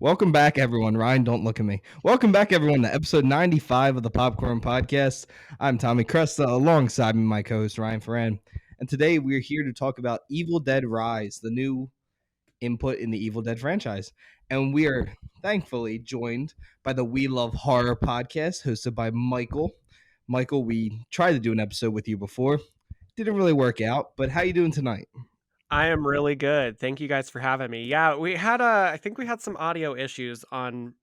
Welcome back, everyone. Ryan, don't look at me. Welcome back, everyone, to episode 95 of the Popcorn Podcast. I'm Tommy Cresta, alongside me, my co-host Ryan Ferran. And today we're here to talk about Evil Dead Rise, the new input in the Evil Dead franchise. And we are thankfully joined by the We Love Horror podcast, hosted by Michael. Michael, we tried to do an episode with you before. Didn't really work out, but how you doing tonight? I am really good. Thank you guys for having me. Yeah, I think we had some audio issues on,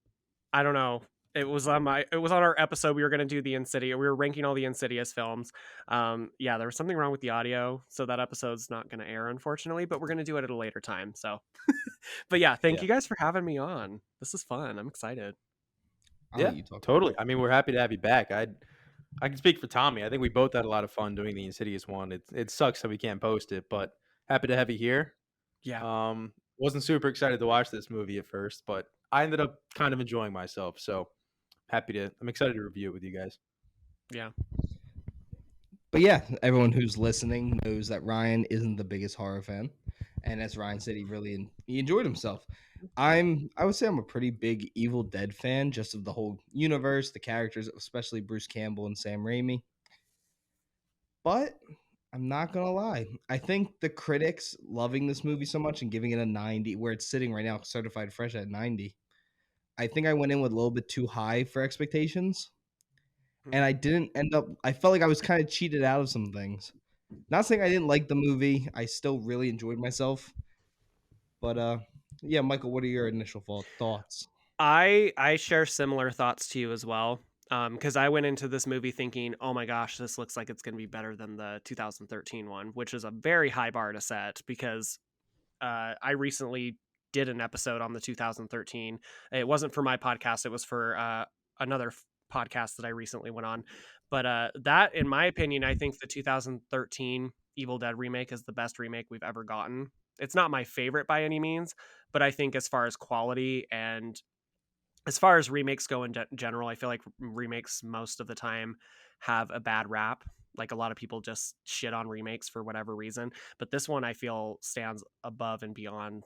I don't know. It was on our episode. We were going to do the Insidious. We were ranking all the Insidious films. Yeah, there was something wrong with the audio, so that episode's not going to air, unfortunately, but we're going to do it at a later time. So, but yeah, thank Yeah. you guys for having me on. This is fun. I'm excited. I'll Yeah, let you talk. totally. I mean, we're happy to have you back. I can speak for Tommy. I think we both had a lot of fun doing the Insidious one. It sucks that we can't post it, but happy to have you here. Yeah. Wasn't super excited to watch this movie at first, but I ended up kind of enjoying myself. So I'm excited to review it with you guys. Yeah. But yeah, everyone who's listening knows that Ryan isn't the biggest horror fan, and as Ryan said, he enjoyed himself. I would say I'm a pretty big Evil Dead fan, just of the whole universe, the characters, especially Bruce Campbell and Sam Raimi. But I'm not gonna lie, I think the critics loving this movie so much and giving it a 90, where it's sitting right now, certified fresh at 90. I think I went in with a little bit too high for expectations, and I didn't end up. I felt like I was kind of cheated out of some things. Not saying I didn't like the movie. I still really enjoyed myself. But yeah, Michael, what are your initial thoughts? I share similar thoughts to you as well. Because I went into this movie thinking, oh my gosh, this looks like it's going to be better than the 2013 one, which is a very high bar to set because I recently did an episode on the 2013. It wasn't for my podcast, it was for another podcast that I recently went on. But that, in my opinion, I think the 2013 Evil Dead remake is the best remake we've ever gotten. It's not my favorite by any means, but I think as far as quality and as far as remakes go in general, I feel like remakes most of the time have a bad rap. Like a lot of people just shit on remakes for whatever reason, but this one I feel stands above and beyond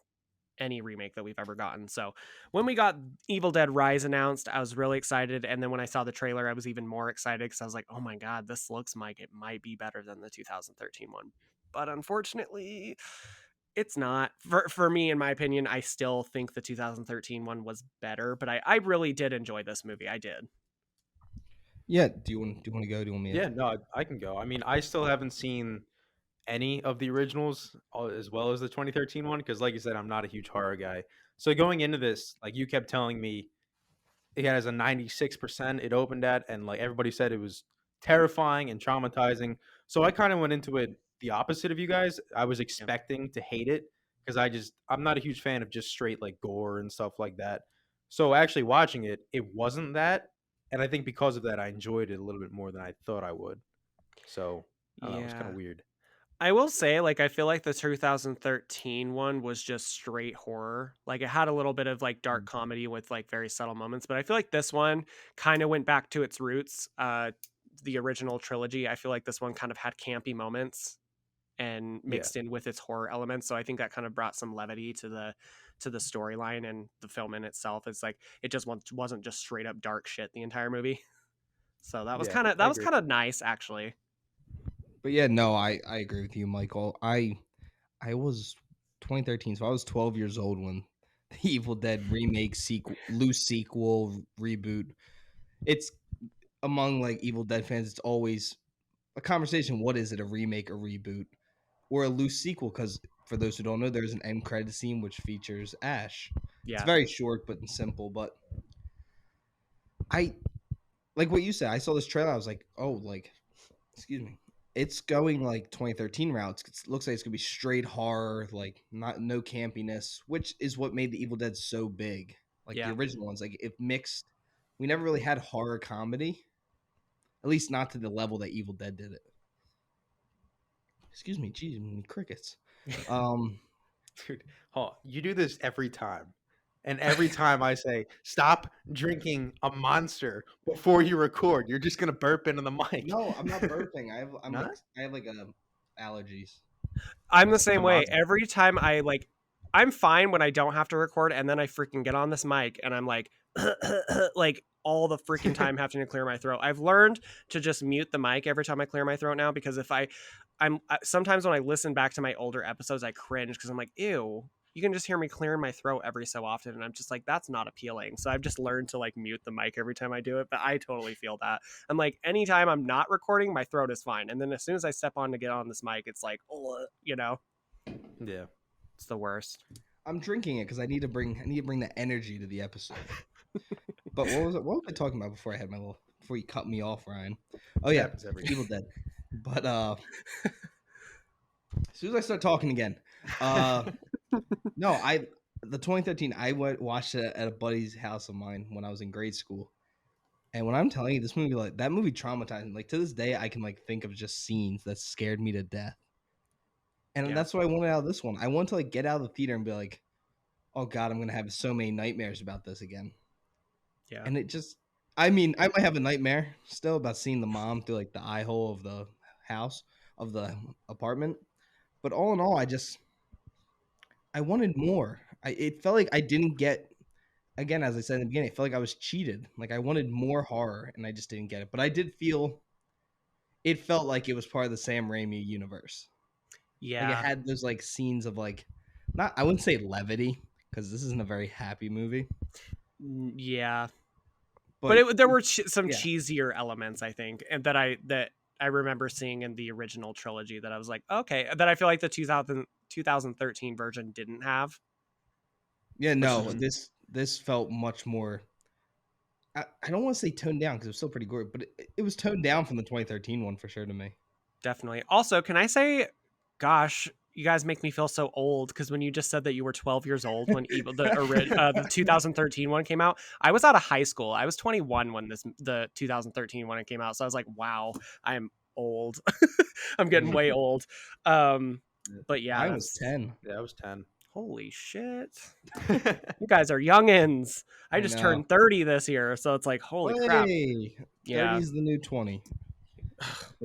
any remake that we've ever gotten. So when we got Evil Dead Rise announced, I was really excited, and then when I saw the trailer, I was even more excited because I was like, "Oh my god, this looks like it might be better than the 2013 one." But unfortunately, it's not. For me, in my opinion, I still think the 2013 one was better, but I really did enjoy this movie. I did. Yeah, do you want to go? Do you want me to? Yeah, no, I can go. I mean, I still haven't seen any of the originals as well as the 2013 one because, like you said, I'm not a huge horror guy. So going into this, like you kept telling me, it has a 96% it opened at, and like everybody said it was terrifying and traumatizing. So I kind of went into it the opposite of you guys. I was Yeah. expecting to hate it because I'm not a huge fan of just straight like gore and stuff like that. So actually watching it, it wasn't that, and I think because of that I enjoyed it a little bit more than I thought I would. So I don't know, it was kind Yeah. of weird. I will say, like, I feel like the 2013 one was just straight horror. Like, it had a little bit of like dark comedy with like very subtle moments, but I feel like this one kind of went back to its roots. The original trilogy, I feel like this one kind of had campy moments and Yeah, mixed in with its horror elements. So I think that kind of brought some levity to the storyline and the film in itself. It's like it just wasn't just straight up dark shit the entire movie. So yeah, I that was agree. kind of nice actually. But yeah, no, I agree with you, Michael. I was 2013, so I was 12 years old when the Evil Dead remake, loose sequel, reboot. It's among like Evil Dead fans. It's always a conversation. What is it? A remake, a reboot, or a loose sequel? Because for those who don't know, there's an end credit scene which features Ash. It's Yeah. very short but simple. But I like what you said. I saw this trailer. I was like, oh, like, excuse me. It's going like 2013 routes. It looks like it's gonna be straight horror, like no campiness, which is what made the Evil Dead so big. Like the Yeah. original ones, like it mixed. We never really had horror comedy, at least not to the level that Evil Dead did it. Excuse me, geez, crickets. Um, Dude, oh, you do this every time. And every time I say, stop drinking a monster before you record, you're just gonna burp into the mic. no, I'm not burping. Not? I have like allergies. I'm the The same way. monster. Every time I like I'm fine when I don't have to record, and then I freaking get on this mic and I'm like, like all the freaking time having to clear my throat. I've learned to just mute the mic every time I clear my throat now, because if I'm sometimes when I listen back to my older episodes, I cringe because I'm like, ew. You can just hear me clearing my throat every so often, and I'm just like, that's not appealing. So I've just learned to like mute the mic every time I do it. But I totally feel that. I'm like, anytime I'm not recording, my throat is fine, and then as soon as I step on to get on this mic, it's like, oh, Yeah. it's the worst. I'm drinking it because I need to bring the energy to the episode. But what was I talking about before before you cut me off, Ryan? Oh yeah, Happens every Evil Dead. But as soon as I start talking again, no, the 2013 I watched it at a buddy's house of mine when I was in grade school. And when I'm telling you, this movie, like that movie traumatized me. Like to this day, I can like think of just scenes that scared me to death. And that's what I wanted out of this one. I want to like get out of the theater and be like, oh God, I'm gonna have so many nightmares about this again. Yeah. And it just, I mean, I might have a nightmare still about seeing the mom through like the eye hole of the house, of the apartment. But all in all, I wanted more. It felt like I didn't get, again, as I said in the beginning, it felt like I was cheated. Like I wanted more horror and I just didn't get it. But I did feel, it felt like it was part of the Sam Raimi universe. Yeah. Like it had those like scenes of like, not, I wouldn't say levity because this isn't a very happy movie. Yeah. But there were some yeah. cheesier elements, I think, and that I remember seeing in the original trilogy that I was like, okay, that I feel like the 2013 version didn't have. Yeah, no, this felt much more. I don't want to say toned down because it was still pretty gory, but it was toned down from the 2013 one for sure to me. Definitely. Also, can I say, gosh, you guys make me feel so old, because when you just said that you were 12 years old when the 2013 one came out, I was out of high school. I was 21 when the 2013 one came out. So I was like, wow, I am old. I'm getting way old. But yeah, I was 10. Yeah, I was 10. Holy shit. You guys are youngins. I just turned 30 this year, so it's like, holy crap. Yeah. 30 is the new 20.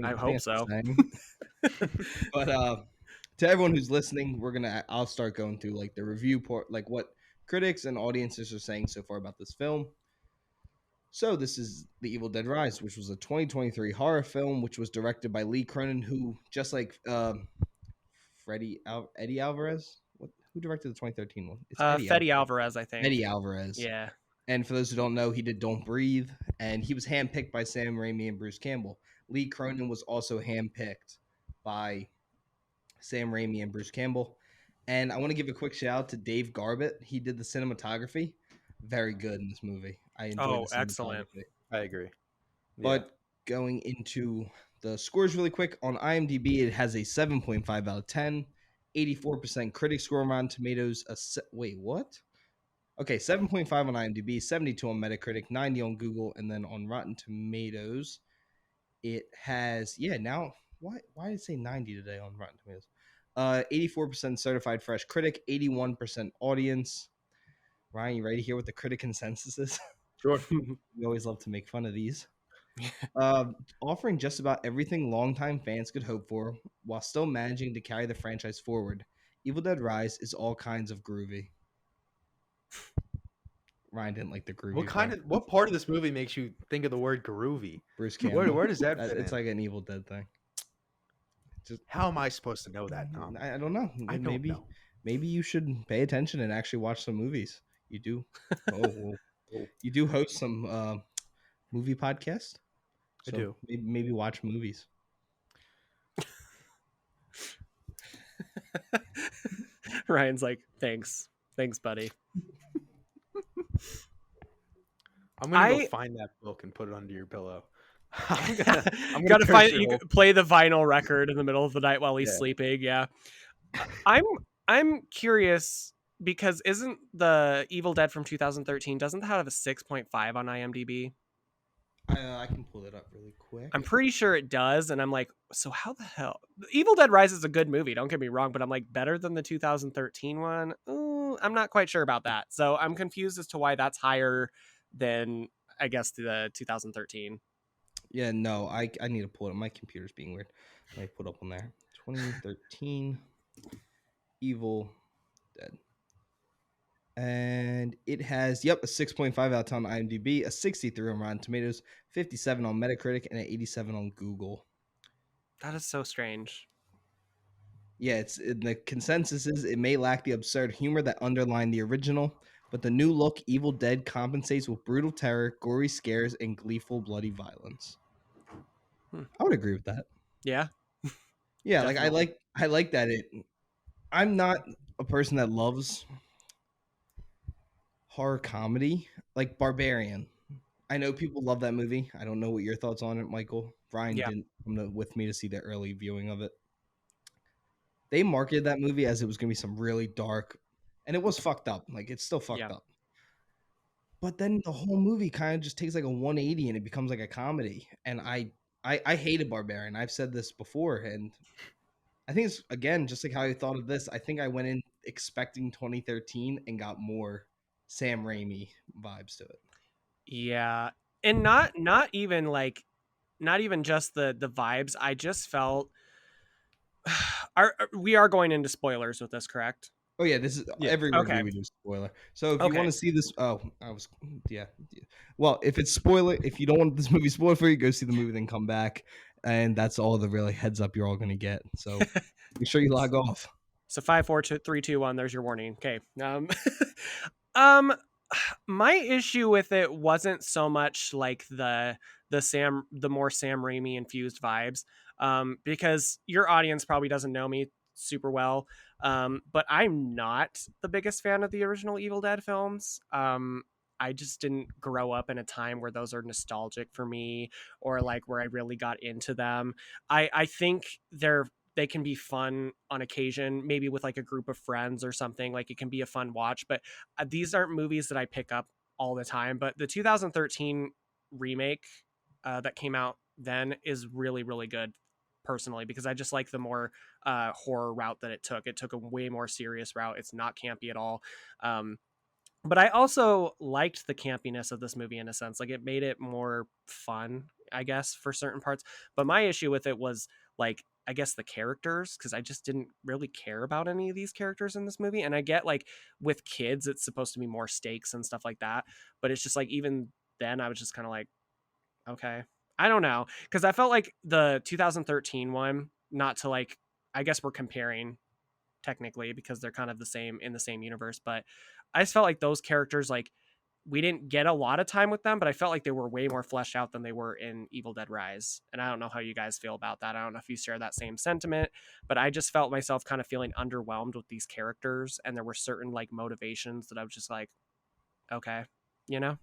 I hope so. But to everyone who's listening, I'll start going through like the review part, like what critics and audiences are saying so far about this film. So this is The Evil Dead Rise, which was a 2023 horror film, which was directed by Lee Cronin, who, just like Eddie Alvarez, who directed the 2013 one? It's Fede Alvarez, I think. Eddie Alvarez. Yeah. And for those who don't know, he did Don't Breathe, and he was handpicked by Sam Raimi and Bruce Campbell. Lee Cronin was also handpicked by Sam Raimi and Bruce Campbell. And I want to give a quick shout out to Dave Garbett. He did the cinematography. Very good in this movie. I enjoyed the cinematography. Excellent. I agree. But going into the scores really quick, on IMDb, it has a 7.5 out of 10, 84% critic score on Rotten Tomatoes. Wait, what? Okay, 7.5 on IMDb, 72 on Metacritic, 90 on Google, and then on Rotten Tomatoes, it has, now, why did it say 90 today on Rotten Tomatoes? 84% certified fresh critic, 81% audience. Ryan, you ready to hear what the critic consensus is? Sure. We always love to make fun of these. Offering just about everything longtime fans could hope for, while still managing to carry the franchise forward, Evil Dead Rise is all kinds of groovy. Ryan didn't like the groovy. What part of this movie makes you think of the word groovy? Bruce Campbell. Where does that fit It's in? like an Evil Dead thing. How am I supposed to know that, Tom? I don't know. I don't know. Maybe you should pay attention and actually watch some movies. You do. You do host some movie podcasts. I do. Maybe watch movies. Ryan's like, thanks, buddy. I'm gonna go find that book and put it under your pillow. I'm gotta find. You play the vinyl record in the middle of the night while he's sleeping. Yeah, I'm curious, because isn't the Evil Dead from 2013, doesn't that have a 6.5 on IMDb? I can pull it up really quick. I'm pretty sure it does, and I'm like, so how the hell? Evil Dead Rise is a good movie, don't get me wrong, but I'm like, better than the 2013 one? Ooh, I'm not quite sure about that. So I'm confused as to why that's higher than, I guess, the 2013. Yeah, no, I need to pull it up. My computer's being weird. Let me put it up on there. 2013 Evil Dead. And it has, a 6.5 out of 10 on IMDb, a 63 on Rotten Tomatoes, 57 on Metacritic, and an 87 on Google. That is so strange. Yeah, the consensus is it may lack the absurd humor that underlined the original, but the new look Evil Dead compensates with brutal terror, gory scares, and gleeful bloody violence. I would agree with that. Yeah. Yeah, Definitely. I like that I'm not a person that loves horror comedy, like Barbarian. I know people love that movie. I don't know what your thoughts on it, Michael. Ryan Yeah. didn't come with me to see the early viewing of it. They marketed that movie as it was going to be some really dark, and it was fucked up. Like, it's still fucked Yeah. up. But then the whole movie kind of just takes like a 180 and it becomes like a comedy. And I hated Barbarian. I've said this before, and I think it's, again, just like how I thought of this. I think I went in expecting 2013 and got more Sam Raimi vibes to it. Yeah. And not even like not even just the vibes. I just felt we are going into spoilers with this, correct? Oh yeah, this is Yeah. every Okay. review we do spoiler. So if you Okay. want to see this, yeah. Well, if it's spoiler, if you don't want this movie spoiled for you, go see the movie, then come back, and that's all the really heads up you're all gonna get. So make sure you log off. So 5, 4, 3, 2, 1. There's your warning. Okay. Um, my issue with it wasn't so much like the more Sam Raimi infused vibes, because your audience probably doesn't know me super well, but I'm not the biggest fan of the original Evil Dead films. I just didn't grow up in a time where those are nostalgic for me, or like where I really got into them. I think they can be fun on occasion, maybe with like a group of friends or something. Like it can be a fun watch, but these aren't movies that I pick up all the time. But the 2013 remake that came out then is really, really good personally, because I just like the more horror route that it took. It took a way more serious route. It's not campy at all. But I also liked the campiness of this movie in a sense. Like it made it more fun, I guess, for certain parts. But my issue with it was like, I guess the characters, because I just didn't really care about any of these characters in this movie. And I get like with kids, it's supposed to be more stakes and stuff like that. But it's just like, even then, I was just kind of like, okay, I don't know. Because I felt like the 2013 one, not to like, I guess we're comparing technically because they're kind of the same in the same universe, but I just felt like those characters, like we didn't get a lot of time with them, but I felt like they were way more fleshed out than they were in Evil Dead Rise. And I don't know how you guys feel about that. I don't know if you share that same sentiment, but I just felt myself kind of feeling underwhelmed with these characters, and there were certain like motivations that I was just like, okay, you know?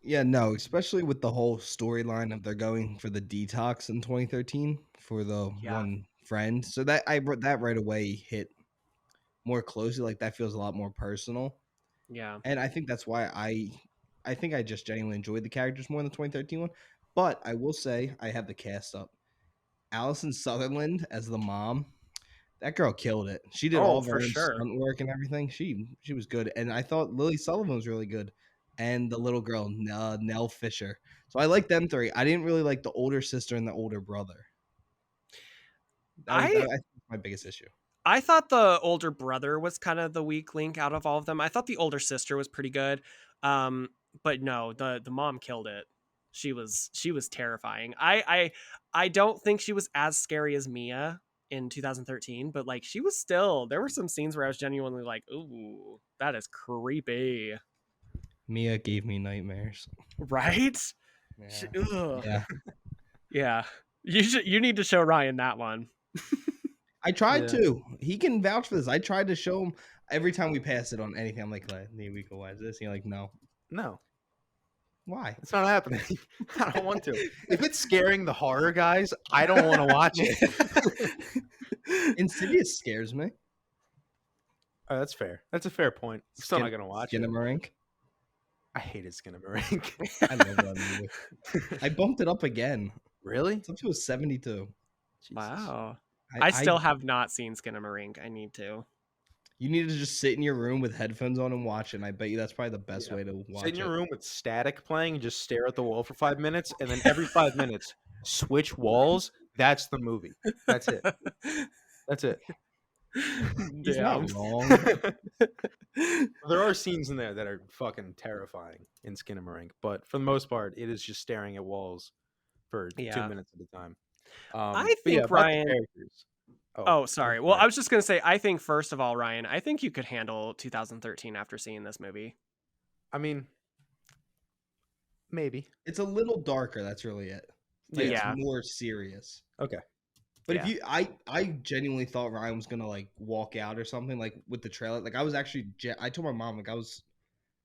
Yeah, no, especially with the whole storyline of they're going for the detox in 2013 for the Yeah. one friend. So that right away hit more closely. Like that feels a lot more personal. Yeah. And I think that's why I think I just genuinely enjoyed the characters more in the 2013 one. But I will say I have the cast up. Allison Sutherland as the mom. That girl killed it. She did all Oh, of her for own sure. stunt work and everything. She was good. And I thought Lily Sullivan was really good. And the little girl, Nell Fisher. So I like them three. I didn't really like the older sister and the older brother. I I think my biggest issue. I thought the older brother was kind of the weak link out of all of them. I thought the older sister was pretty good. But no, the mom killed it. She was terrifying. I don't think she was as scary as Mia in 2013, but like she was still, there were some scenes where I was genuinely like, "Ooh, that is creepy." Mia gave me nightmares. Right? Yeah. Ugh. Yeah. Yeah. You need to show Ryan that one. I tried Yeah. to. He can vouch for this. I tried to show him every time we pass it on anything. I'm like, Nico, why is this? And you're like, no. No, Why? it's not happening. I don't want to. If it's scaring the horror guys, I don't want to watch it. Insidious scares me. Oh, that's fair. That's a fair point. I'm still not gonna watch it. Skinamarink. I hated Skinamarink. I love that movie. I bumped it up again. Really? It's up to a 72. Jesus. Wow. I still have not seen Skinamarink. I need to. You need to just sit in your room with headphones on and watch it. And I bet you that's probably the best way to watch Sit in your it. room with static playing and just stare at the wall for 5 minutes, and then every 5 minutes switch walls. That's the movie. That's it. That's it. He's not Damn. wrong. There are scenes in there that are fucking terrifying in Skinamarink, but for the most part, it is just staring at walls for 2 Yeah. minutes at a time. I But yeah, think about the Ryan. characters. Oh, I'm sorry. Well, sorry. I was just gonna say, I think first of all, Ryan, I think you could handle 2013 after seeing this movie. I mean, maybe. It's a little darker. That's really it. Like Yeah. it's Yeah. more serious. Okay. But Yeah. if you, I genuinely thought Ryan was gonna like walk out or something like with the trailer. Like I was actually, I told my mom like I was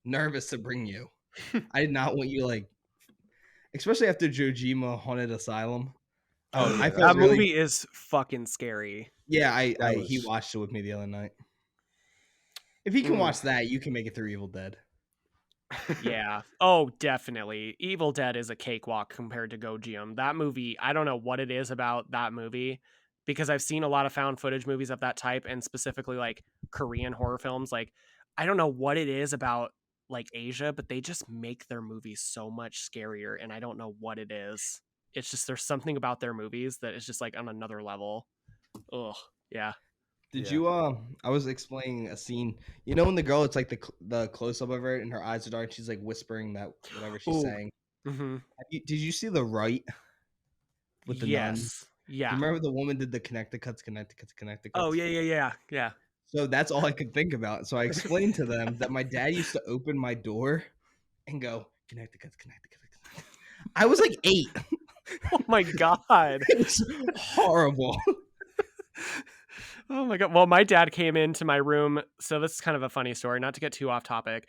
nervous to bring you. I did not want you like, especially after Jojima Haunted Asylum. Oh yeah, I that, felt That really, movie is fucking scary. yeah. that He was watched it with me the other night. If he can Mm, watch that, you can make it through Evil Dead. yeah. Oh, definitely. Evil Dead is a cakewalk compared to Gojium. That movie, I don't know what it is about that movie because I've seen a lot of found footage movies of that type and specifically like Korean horror films. Like, I don't know what it is about like Asia, but they just make their movies so much scarier and I don't know what it is. It's just there's something about their movies that is just like on another level. Ugh. Yeah. Did yeah. you? I was explaining a scene. You know when the girl, it's like the close up of her, and her eyes are dark. She's like whispering that whatever she's Ooh. saying. Mm-hmm. Did you see the right with the nun? Yes. Do Yeah. you remember the woman did the connect the Oh, cuts? yeah. So that's all I could think about. So I explained to them that my dad used to open my door and go connect the cuts. I was like 8. Oh my god. It was horrible. Oh my god. Well, my dad came into my room. So this is kind of a funny story, not to get too off topic.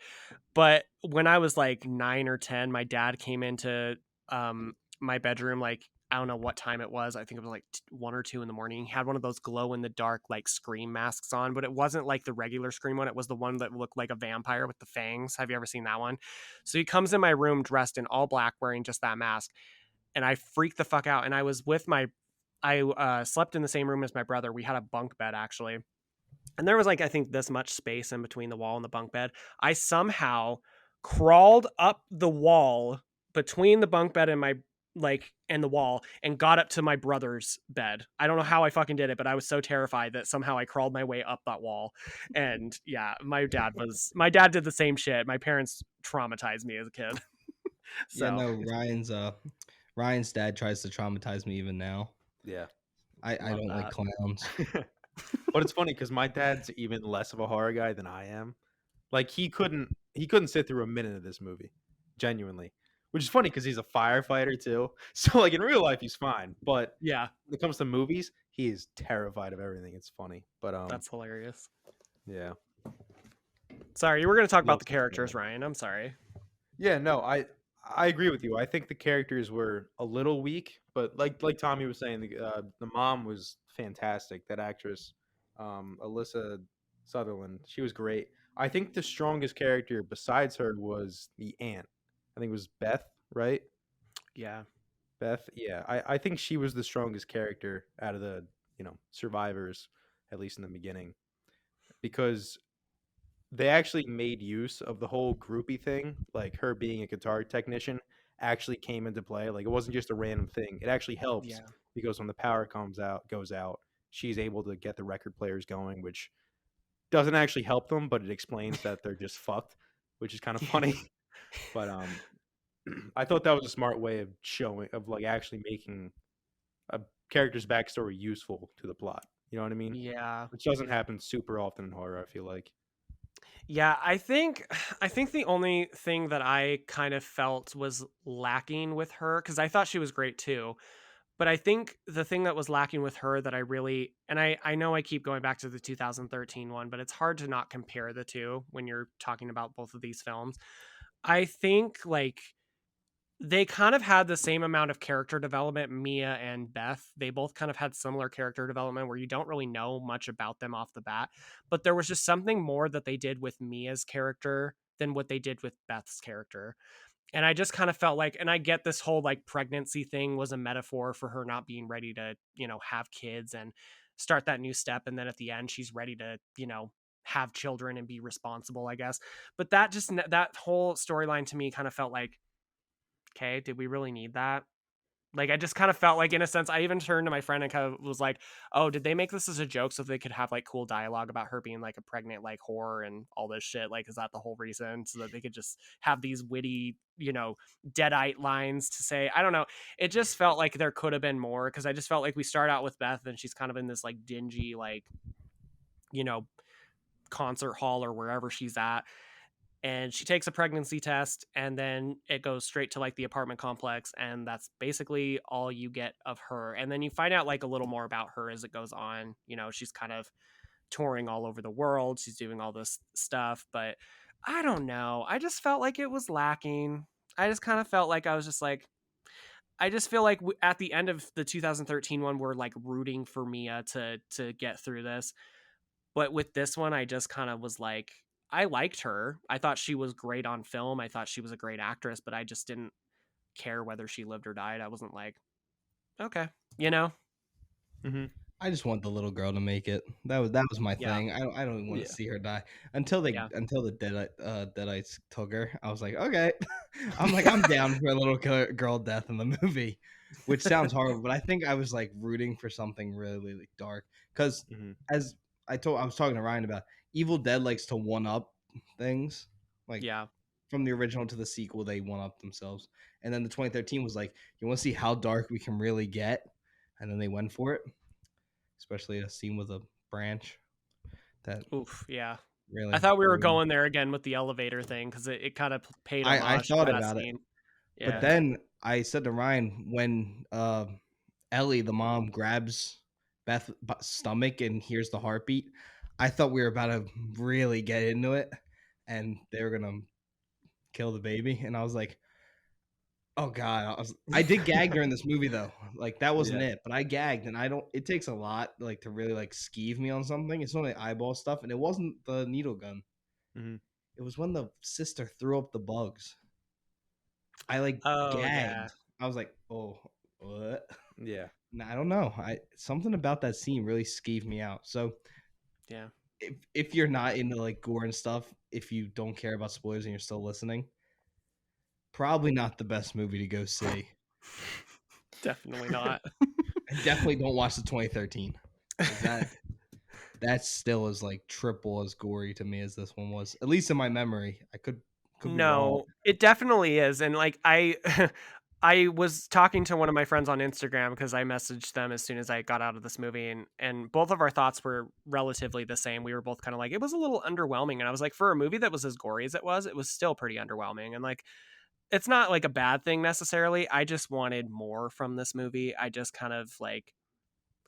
But when I was like 9 or 10, my dad came into my bedroom like I don't know what time it was. I think it was like 1 or 2 in the morning. He had one of those glow in the dark like scream masks on, but it wasn't like the regular scream one. It was the one that looked like a vampire with the fangs. Have you ever seen that one? So he comes in my room dressed in all black wearing just that mask. And I freaked the fuck out. And I was with I slept in the same room as my brother. We had a bunk bed actually. And there was like, I think this much space in between the wall and the bunk bed. I somehow crawled up the wall between the bunk bed and my and the wall and got up to my brother's bed. I don't know how I fucking did it, but I was so terrified that somehow I crawled my way up that wall. And yeah, my dad did the same shit. My parents traumatized me as a kid. Yeah, So no, Ryan's dad tries to traumatize me even now. Yeah. I love don't like that. clowns. But it's funny because my dad's even less of a horror guy than I am. Like he couldn't sit through a minute of this movie, genuinely. Which is funny because he's a firefighter too. So like in real life he's fine, but Yeah, when it comes to movies, he is terrified of everything. It's funny, but that's hilarious. yeah. Sorry, you were going to talk What about else the is there? characters, Ryan. I'm sorry. Yeah, no, I agree with you. I think the characters were a little weak, but like Tommy was saying, the mom was fantastic. That actress, Alyssa Sutherland, she was great. I think the strongest character besides her was the aunt. I think it was Beth, right? Yeah. Beth, yeah. I think she was the strongest character out of the survivors, at least in the beginning, because they actually made use of the whole groupie thing, like her being a guitar technician actually came into play. Like it wasn't just a random thing. It actually helps Yeah. because when the power goes out, she's able to get the record players going, which doesn't actually help them, but it explains that they're just fucked, which is kind of funny. But I thought that was a smart way of showing of like actually making a character's backstory useful to the plot. You know what I mean? Yeah. Which doesn't happen super often in horror, I feel like. Yeah, I think the only thing that I kind of felt was lacking with her cuz I thought she was great too. But I think the thing that was lacking with her that I really and I know I keep going back to the 2013 one, but it's hard to not compare the two when you're talking about both of these films. I think like they kind of had the same amount of character development, Mia and Beth. They both kind of had similar character development where you don't really know much about them off the bat, but there was just something more that they did with Mia's character than what they did with Beth's character. And I just kind of felt like, and I get this whole like pregnancy thing was a metaphor for her not being ready to, have kids and start that new step. And then at the end, she's ready to, have children and be responsible, I guess. But that whole storyline to me kind of felt like, okay, did we really need that? Like, I just kind of felt like, in a sense, I even turned to my friend and kind of was like, "Oh, did they make this as a joke so they could have like cool dialogue about her being like a pregnant like whore and all this shit? Like, is that the whole reason so that they could just have these witty, deadite lines to say?" I don't know. It just felt like there could have been more because I just felt like we start out with Beth and she's kind of in this like dingy like you know concert hall or wherever she's at, and she takes a pregnancy test and then it goes straight to like the apartment complex, and that's basically all you get of her. And then you find out like a little more about her as it goes on. She's kind of touring all over the world, she's doing all this stuff, but I don't know, I just felt like it was lacking. I just kind of felt like I was just like, I just feel like at the end of the 2013 one we're like rooting for Mia to get through this. But with this one, I just kind of was like, I liked her. I thought she was great on film. I thought she was a great actress, but I just didn't care whether she lived or died. I wasn't like, okay, you know? Mm-hmm. I just want the little girl to make it. That was my Yeah. thing. I don't even want Yeah. to see her die until the Yeah. Deadites took her. I was like, okay. I'm like, I'm down for a little girl death in the movie, which sounds horrible, but I think I was like rooting for something really, really dark because Mm-hmm. as I was talking to Ryan about, Evil Dead likes to one up things, like Yeah. from the original to the sequel, they one up themselves, and then the 2013 was like, you want to see how dark we can really get, and then they went for it. Especially a scene with a branch that Oof. Yeah. I really thought we were ruined. going there again with the elevator thing because it kind of paid I homage to thought that about it, scene. but Yeah. then I said to Ryan when Ellie, the mom, grabs Beth's stomach and hears the heartbeat, I thought we were about to really get into it, and they were gonna kill the baby, and I was like, oh god, I did gag during this movie though. Like that wasn't Yeah. it, but I gagged, and I don't. It takes a lot like to really like skeeve me on something. It's only eyeball stuff, and it wasn't the needle gun. Mm-hmm. It was when the sister threw up the bugs. I like Oh, yeah. gagged. I was like, oh, what? Yeah. I don't know. I something about that scene really skeeved me out. So Yeah. if you're not into like gore and stuff, if you don't care about spoilers and you're still listening, probably not the best movie to go see. Definitely not. And definitely don't watch the 2013. 'Cause that still is like triple as gory to me as this one was. At least in my memory. I could be wrong. No, it definitely is. And like I was talking to one of my friends on Instagram because I messaged them as soon as I got out of this movie, and both of our thoughts were relatively the same. We were both kind of like, it was a little underwhelming. And I was like, for a movie that was as gory as it was still pretty underwhelming. And like, it's not like a bad thing necessarily. I just wanted more from this movie. I just kind of like,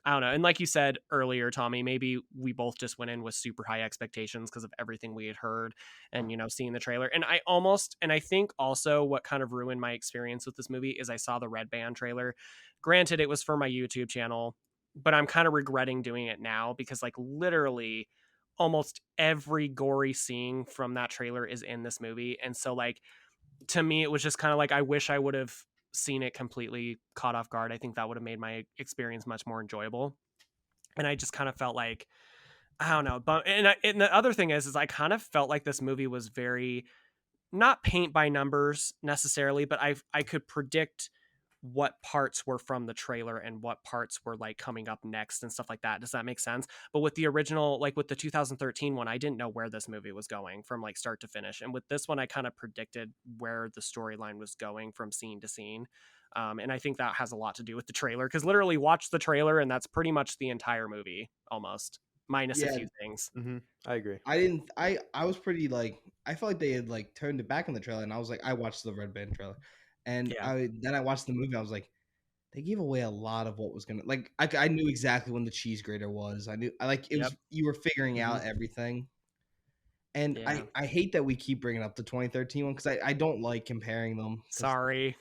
I don't know. And like you said earlier, Tommy, maybe we both just went in with super high expectations because of everything we had heard and, seeing the trailer. And I think also what kind of ruined my experience with this movie is I saw the Red Band trailer. Granted, it was for my YouTube channel, but I'm kind of regretting doing it now because, like, literally almost every gory scene from that trailer is in this movie. And so, like, to me, it was just kind of like, I wish I would have seen it completely caught off guard. I think that would have made my experience much more enjoyable. And I just kind of felt like, I don't know, but and the other thing is I kind of felt like this movie was very not paint by numbers necessarily, but I could predict what parts were from the trailer and what parts were like coming up next and stuff like that. Does that make sense? But with the original, like with the 2013 one, I didn't know where this movie was going from like start to finish. And with this one, I kind of predicted where the storyline was going from scene to scene. And I think that has a lot to do with the trailer because literally watch the trailer and that's pretty much the entire movie almost, minus a Yeah, few things. Mm-hmm. I agree. I was pretty like I felt like they had like turned it back in the trailer, and I was like, I watched the Red Band trailer, and Yeah. I watched the movie. I was like, they gave away a lot of what was gonna like. I knew exactly when the cheese grater was. I like it Yep. was you were figuring out Mhm. everything. And Yeah. I hate that we keep bringing up the 2013 one because I don't like comparing them. 'Cause Sorry.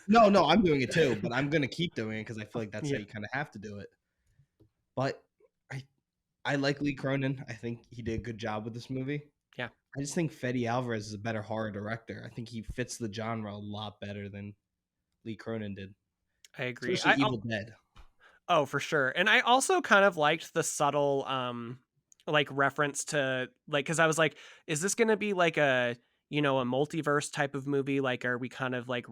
no, I'm doing it too, but I'm gonna keep doing it because I feel like that's how Yeah. you kind of have to do it. But I I like Lee Cronin. I think he did a good job with this movie. Yeah. I just think Fede Alvarez is a better horror director. I think he fits the genre a lot better than Lee Cronin did, I agree. especially Evil Dead. Oh, for sure. And I also kind of liked the subtle like reference to like cuz I was like, is this going to be like a, a multiverse type of movie? Like are we kind of like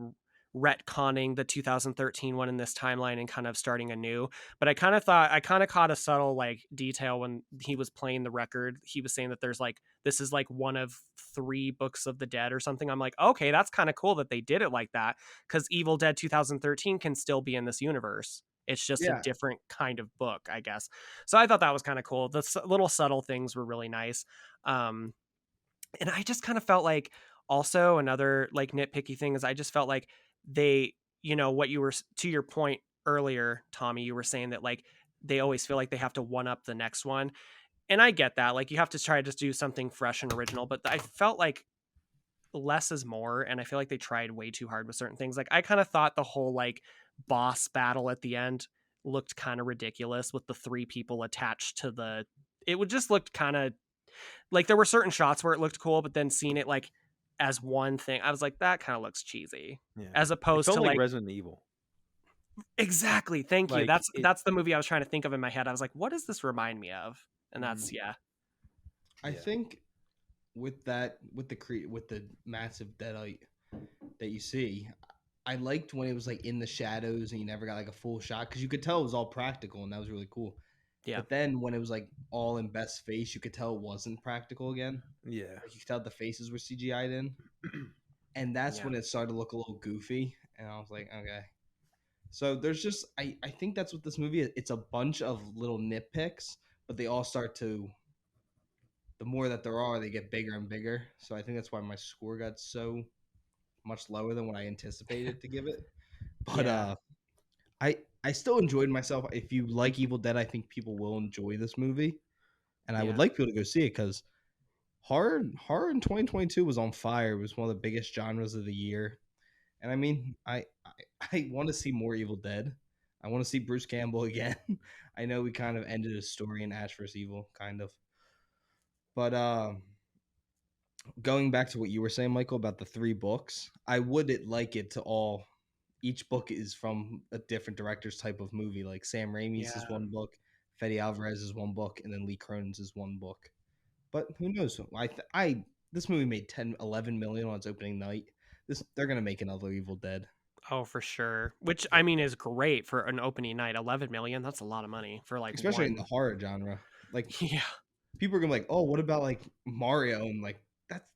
retconning the 2013 one in this timeline and kind of starting anew. But I kind of caught a subtle like detail when he was playing the record. He was saying that there's like, this is like one of 3 books of the dead or something. I'm like, okay, that's kind of cool that they did it like that, because Evil Dead 2013 can still be in this universe. It's just a Yeah. different kind of book, I guess. So I thought that was kind of cool. The little subtle things were really nice. And I just kind of felt like, also another like nitpicky thing is, I just felt like they, what you were, to your point earlier, Tommy, you were saying that like they always feel like they have to one up the next one. And I get that. Like, you have to try to do something fresh and original, but I felt like less is more, and I feel like they tried way too hard with certain things. Like, I kind of thought the whole like boss battle at the end looked kind of ridiculous with the 3 people attached to the, it would just looked kind of like, there were certain shots where it looked cool, but then seeing it like as one thing, I was like, that kind of looks cheesy. Yeah. As It opposed felt to like like, Resident Evil. exactly, thank you. Like, That's the movie I was trying to think of in my head. I was like, what does this remind me of? And that's, yeah. I Yeah. think with that, with the massive deadite that you see, I liked when it was like in the shadows and you never got like a full shot, because you could tell it was all practical, and that was really cool. Yeah. But then when it was like all in Beth's face, you could tell it wasn't practical again. Yeah. Like, you could tell the faces were CGI'd in. And that's when it started to look a little goofy. And I was like, okay. So there's just, I think that's what this movie is. It's a bunch of little nitpicks, but they all start to, the more that there are, they get bigger and bigger. So I think that's why my score got so much lower than what I anticipated to give it. But Yeah. I still enjoyed myself. If you like Evil Dead, I think people will enjoy this movie. And I would Yeah. like people to go see it, because horror in 2022 was on fire. It was one of the biggest genres of the year. And I mean, I want to see more Evil Dead. I want to see Bruce Campbell again. I know we kind of ended his story in Ash vs. Evil, kind of. But going back to what you were saying, Michael, about the 3 books, I would like it to all, each book is from a different director's type of movie. Like Sam Raimi's is one book, Fede Alvarez is one book, and then Lee Cronin's is one book. But who knows? This movie made 11 million on its opening night. They're gonna make another Evil Dead. Oh, for sure. Which, I mean, is great for an opening night. 11 million, that's a lot of money for like Especially in one. the horror genre. Like, Yeah. people are gonna be like, oh, what about like Mario? And like,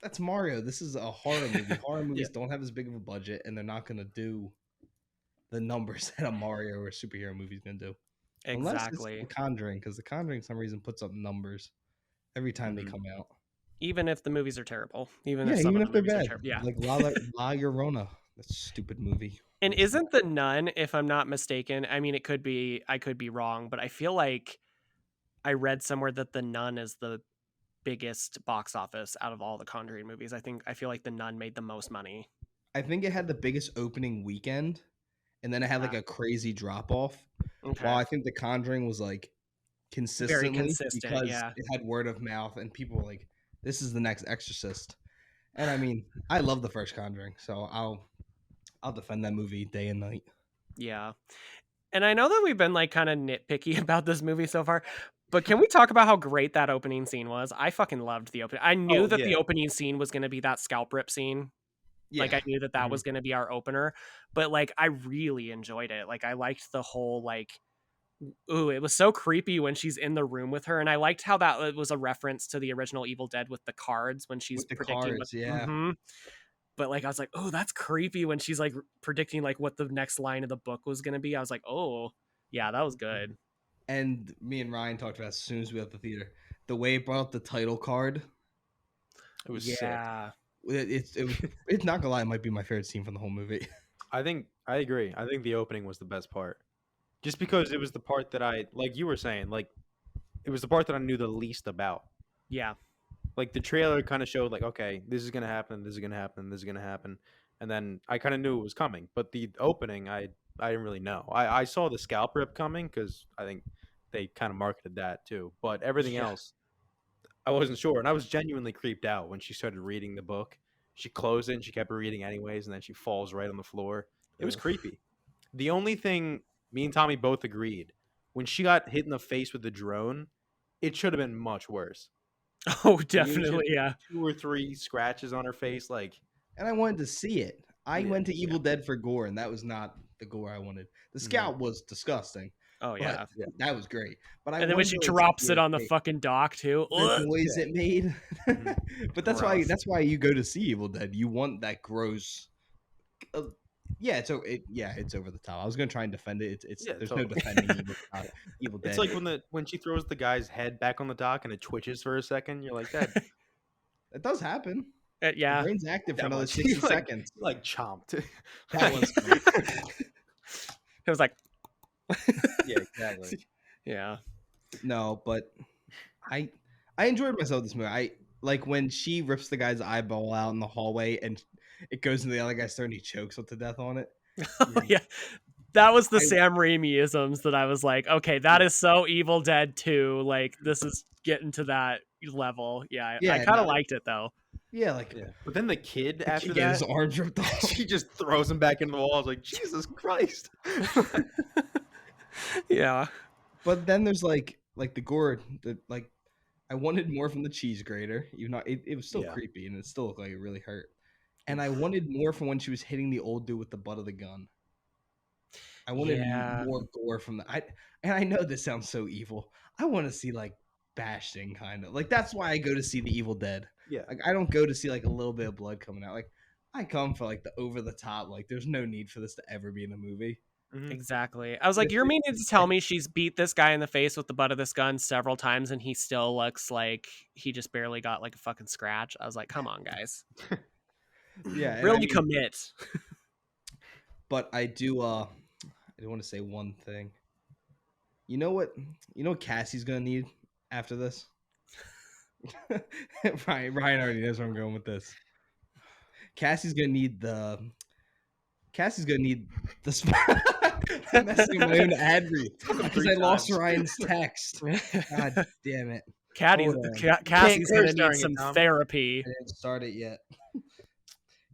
that's Mario. This is a horror movie. Horror movies don't have as big of a budget, and they're not gonna do the numbers that a Mario or a superhero movie is gonna do. Unless it's Exactly. The Conjuring, because The Conjuring, for some reason, puts up numbers every time they come out. Even if the movies are terrible. Even Yeah, if some even of if the they're movies bad. are terrible. Yeah. Like La Llorona, that stupid movie. And isn't The Nun, if I'm not mistaken, I mean, I could be wrong, but I feel like I read somewhere that The Nun is the biggest box office out of all the Conjuring movies. I feel like The Nun made the most money. I think it had the biggest opening weekend, and then it had like a crazy drop off. Okay. While I think The Conjuring was like consistently, Very consistent, because yeah. it had word of mouth, and people were like, "This is the next Exorcist." And I mean, I love the first Conjuring, so I'll defend that movie day and night. Yeah. And I know that we've been like kind of nitpicky about this movie so far, but can we talk about how great that opening scene was? I fucking loved the opening. I knew that the opening scene was going to be that scalp rip scene. Yeah. Like, I knew that was going to be our opener, but like, I really enjoyed it. Like, I liked the whole like, ooh, it was so creepy when she's in the room with her, and I liked how that was a reference to the original Evil Dead with the cards when she's With the predicting cards, what, yeah. But like, I was like, oh, that's creepy when she's like predicting like what the next line of the book was going to be. I was like, oh, yeah, that was good. And me and Ryan talked about it as soon as we left the theater, the way it brought up the title card. It was sick. It's not gonna lie, it might be my favorite scene from the whole movie. I agree. I think the opening was the best part, just because it was the part that like you were saying, like it was the part that I knew the least about. Yeah. Like the trailer kind of showed like, okay, this is gonna happen, this is gonna happen, this is gonna happen, and then I kind of knew it was coming. But the opening, I didn't really know. I saw the scalp rip coming because I think they kind of marketed that too. But everything else, I wasn't sure, and I was genuinely creeped out when she started reading the book. She closed it and she kept reading anyways, and then she falls right on the floor. It was creepy. The only thing me and Tommy both agreed, when she got hit in the face with the drone, it should have been much worse. Oh, definitely, yeah. 2 or 3 scratches on her face, like. And I wanted to see it. I Yeah, went to Evil Dead for gore, and that was not the gore I wanted. The scout was disgusting, Oh yeah. but that was great. But I And then when wanted she to like drops see it her on the face, fucking dock too. the Ugh. noise it made. But Gross. that's why you go to see Evil Dead. You want that gross. Yeah, it's over the top. I was gonna try and defend it. It's Yeah, there's no totally. defending Evil It's Dead. like when she throws the guy's head back on the dock and it twitches for a second. You're like, that It does happen. The Yeah. brain's active for that another much. 60 seconds. He like chomped. That was fun. It was like, Yeah, exactly. yeah. No, but I enjoyed myself this movie. I like when she rips the guy's eyeball out in the hallway and it goes into the other guy's throat and he chokes up to death on it. Yeah. That was the I- Sam Raimi-isms that I was like, okay, that is so Evil Dead 2. Like, this is getting to that level. Yeah, I Yeah, kind of no. liked it, though. Yeah, like Yeah. But then the kid the after kid get his that, arms ripped off. she just throws him back into the wall. I was like, Jesus Christ. Yeah. But then there's like the gore, like I wanted more from the cheese grater, even though it was still Yeah. creepy and it still looked like it really hurt. And I wanted more from when she was hitting the old dude with the butt of the gun. I wanted Yeah. more gore from that. And I know this sounds so evil. I want to see like bashing kind of. Like that's why I go to see the Evil Dead. Yeah. Like I don't go to see like a little bit of blood coming out. Like I come for like the over the top. Like there's no need for this to ever be in a movie. Mhm. Exactly. I was like, you're meaning to tell me she's beat this guy in the face with the butt of this gun several times and he still looks like he just barely got like a fucking scratch. I was like, come on, guys. Yeah, and Really commit. But I do want to say one thing. You know what Cassie's gonna need after this? Ryan already knows where I'm going with this. Cassie's gonna need the I'm messing with my own ad read because I lost Ryan's text. God damn it. Cassie's curse gonna need during it, some Tom. therapy. I didn't start it yet.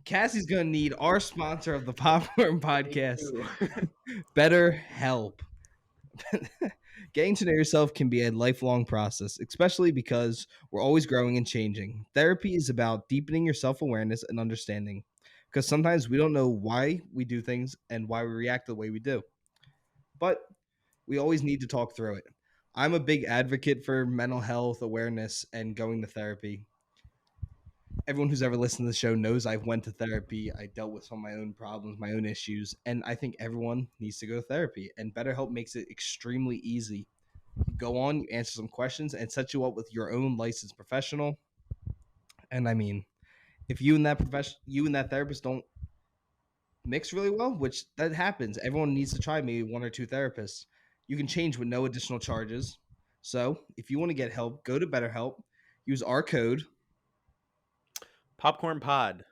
Cassie's gonna need our sponsor of the Popcorn Podcast, BetterHelp. Getting to know yourself can be a lifelong process, especially because we're always growing and changing. Therapy is about deepening your self-awareness and understanding, because sometimes we don't know why we do things and why we react the way we do. But we always need to talk through it. I'm a big advocate for mental health awareness and going to therapy. Everyone who's ever listened to the show knows I've went to therapy. I dealt with some of my own problems, my own issues, and I think everyone needs to go to therapy. And BetterHelp makes it extremely easy. You go on, you answer some questions, and set you up with your own licensed professional. And I mean, if you and that therapist don't mix really well, which that happens, everyone needs to try maybe one or two therapists. You can change with no additional charges. So if you want to get help, go to BetterHelp. Use our code. Popcorn Pod.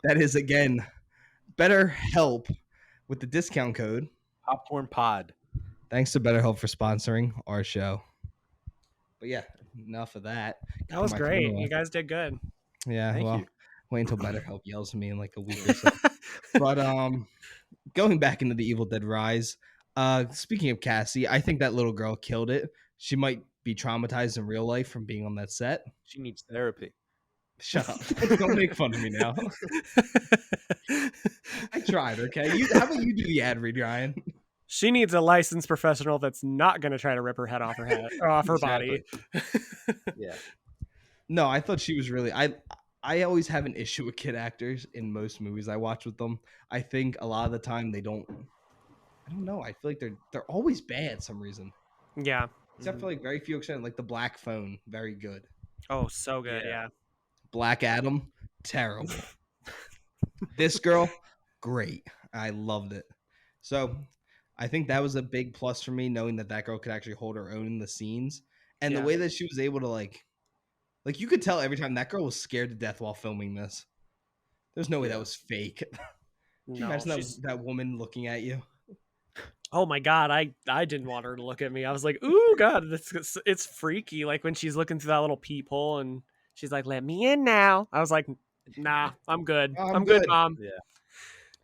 That is, again, BetterHelp with the discount code. Popcorn Pod. Thanks to BetterHelp for sponsoring our show. But yeah, enough of that. That was great. You guys did good. Yeah, Thank you. wait until BetterHelp yells at me in like a week or so. But going back into the Evil Dead Rise, speaking of Cassie, I think that little girl killed it. She might be traumatized in real life from being on that set. She needs therapy. Shut up. Don't make fun of me now. I tried, okay? How about you do the ad read, Ryan? She needs a licensed professional that's not going to try to rip her head off her head or off her body. Yeah. No, I thought she was really. I always have an issue with kid actors in most movies I watch with them. I think a lot of the time they don't. I don't know. I feel like they're always bad some reason. Yeah. Except for like very few exceptions, like the Black Phone, very good. Oh, so good. Yeah. Black Adam, terrible. This girl, great. I loved it. So I think that was a big plus for me, knowing that girl could actually hold her own in the scenes. And the way that she was able to like you could tell every time that girl was scared to death while filming this. There's no way that was fake. Can you imagine that woman looking at you? Oh my God, I didn't want her to look at me. I was like, ooh, God, it's freaky. Like when she's looking through that little peephole and she's like, let me in now. I was like, nah, I'm good. I'm good, Mom. Yeah.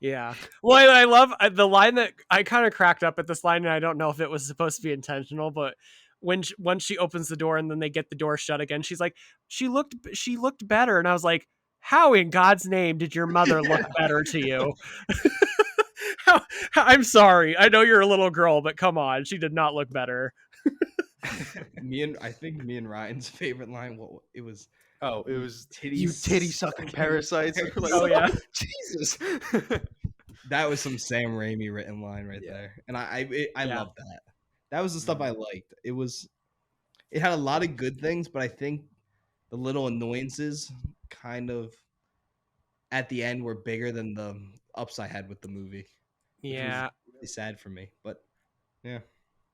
Yeah. Well, I love the line that I kind of cracked up at this line, and I don't know if it was supposed to be intentional, but once she opens the door and then they get the door shut again, she's like, she looked better. And I was like, how in God's name did your mother look better to you? How, I'm sorry. I know you're a little girl, but come on. She did not look better. I think me and Ryan's favorite line. What it was? Oh, it was Titty you titty sucking parasites. We're like, Oh, yeah. Jesus. That was some Sam Raimi written line right Yeah. there, and I Yeah. love that. That was the stuff I liked. It had a lot of good things, but I think the little annoyances kind of at the end were bigger than the ups I had with the movie. Which Yeah. was really sad for me, but yeah.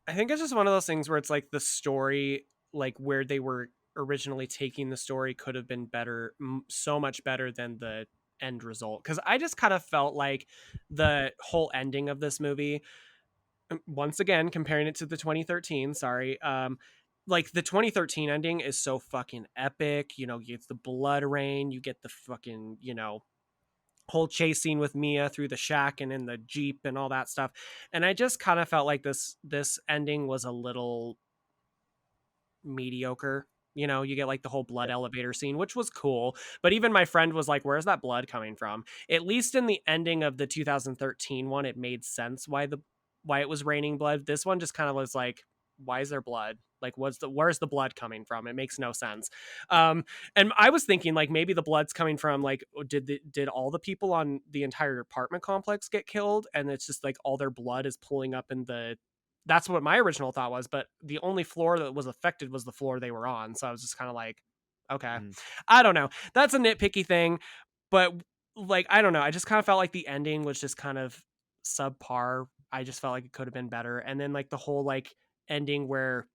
I think it's just one of those things where it's like the story, like where they were originally taking the story could have been better, so much better than the end result. Because I just kind of felt like the whole ending of this movie, once again, comparing it to the 2013, sorry, like the 2013 ending is so fucking epic. You get the blood rain, you get the fucking, whole chase scene with Mia through the shack and in the Jeep and all that stuff. And I just kind of felt like this ending was a little mediocre. You get like the whole blood elevator scene, which was cool. But even my friend was like, where's that blood coming from? At least in the ending of the 2013 one, it made sense why it was raining blood. This one just kind of was like, why is there blood? Like, where's the blood coming from? It makes no sense. And I was thinking like maybe the blood's coming from like, did all the people on the entire apartment complex get killed? And it's just like all their blood is pulling up in the. That's what my original thought was, but the only floor that was affected was the floor they were on. So I was just kind of like, okay, I don't know. That's a nitpicky thing, but like, I don't know. I just kind of felt like the ending was just kind of subpar. I just felt like it could have been better. And then like the whole like ending where,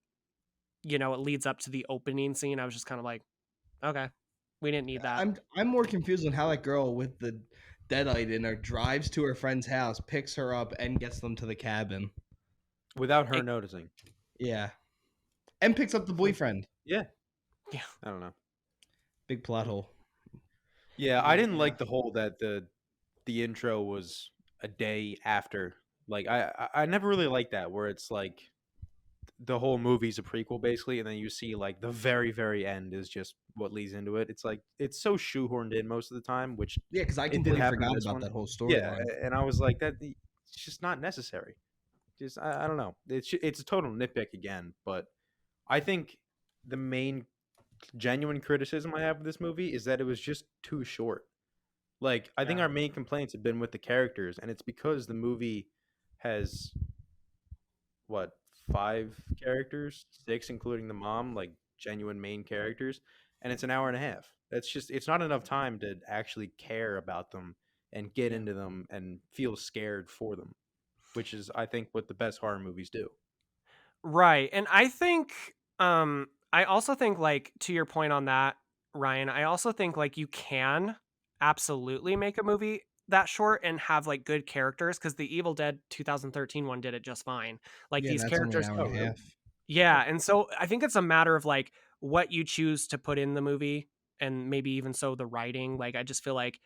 it leads up to the opening scene. I was just kind of like, okay, we didn't need that. I'm more confused on how that girl with the deadite in her drives to her friend's house, picks her up, and gets them to the cabin. Without her noticing. Yeah. And picks up the boyfriend. Yeah. Yeah. I don't know. Big plot hole. Yeah, I didn't like the whole that the intro was a day after. Like I never really liked that where it's like the whole movie's a prequel basically, and then you see like the very, very end is just what leads into it. It's like it's so shoehorned in most of the time, which Yeah, because I it did completely happen in forgot this about one. that whole Yeah, storyline. and I was like, it's just not necessary. Just I don't know. It's a total nitpick again, but I think the main genuine criticism I have of this movie is that it was just too short. Like I think Yeah. our main complaints have been with the characters, and it's because the movie has what 5 characters, 6 including the mom, like genuine main characters, and it's an hour and a half. It's not enough time to actually care about them and get into them and feel scared for them, which is I think what the best horror movies do. Right. And I also think like to your point on that, Ryan, I also think like you can absolutely make a movie that short and have like good characters because the Evil Dead 2013 one did it just fine. Like Yeah, and these that's only an characters. hour Oh, and a really? half. Yeah, and so I think it's a matter of like what you choose to put in the movie and maybe even so the writing. Like I just feel like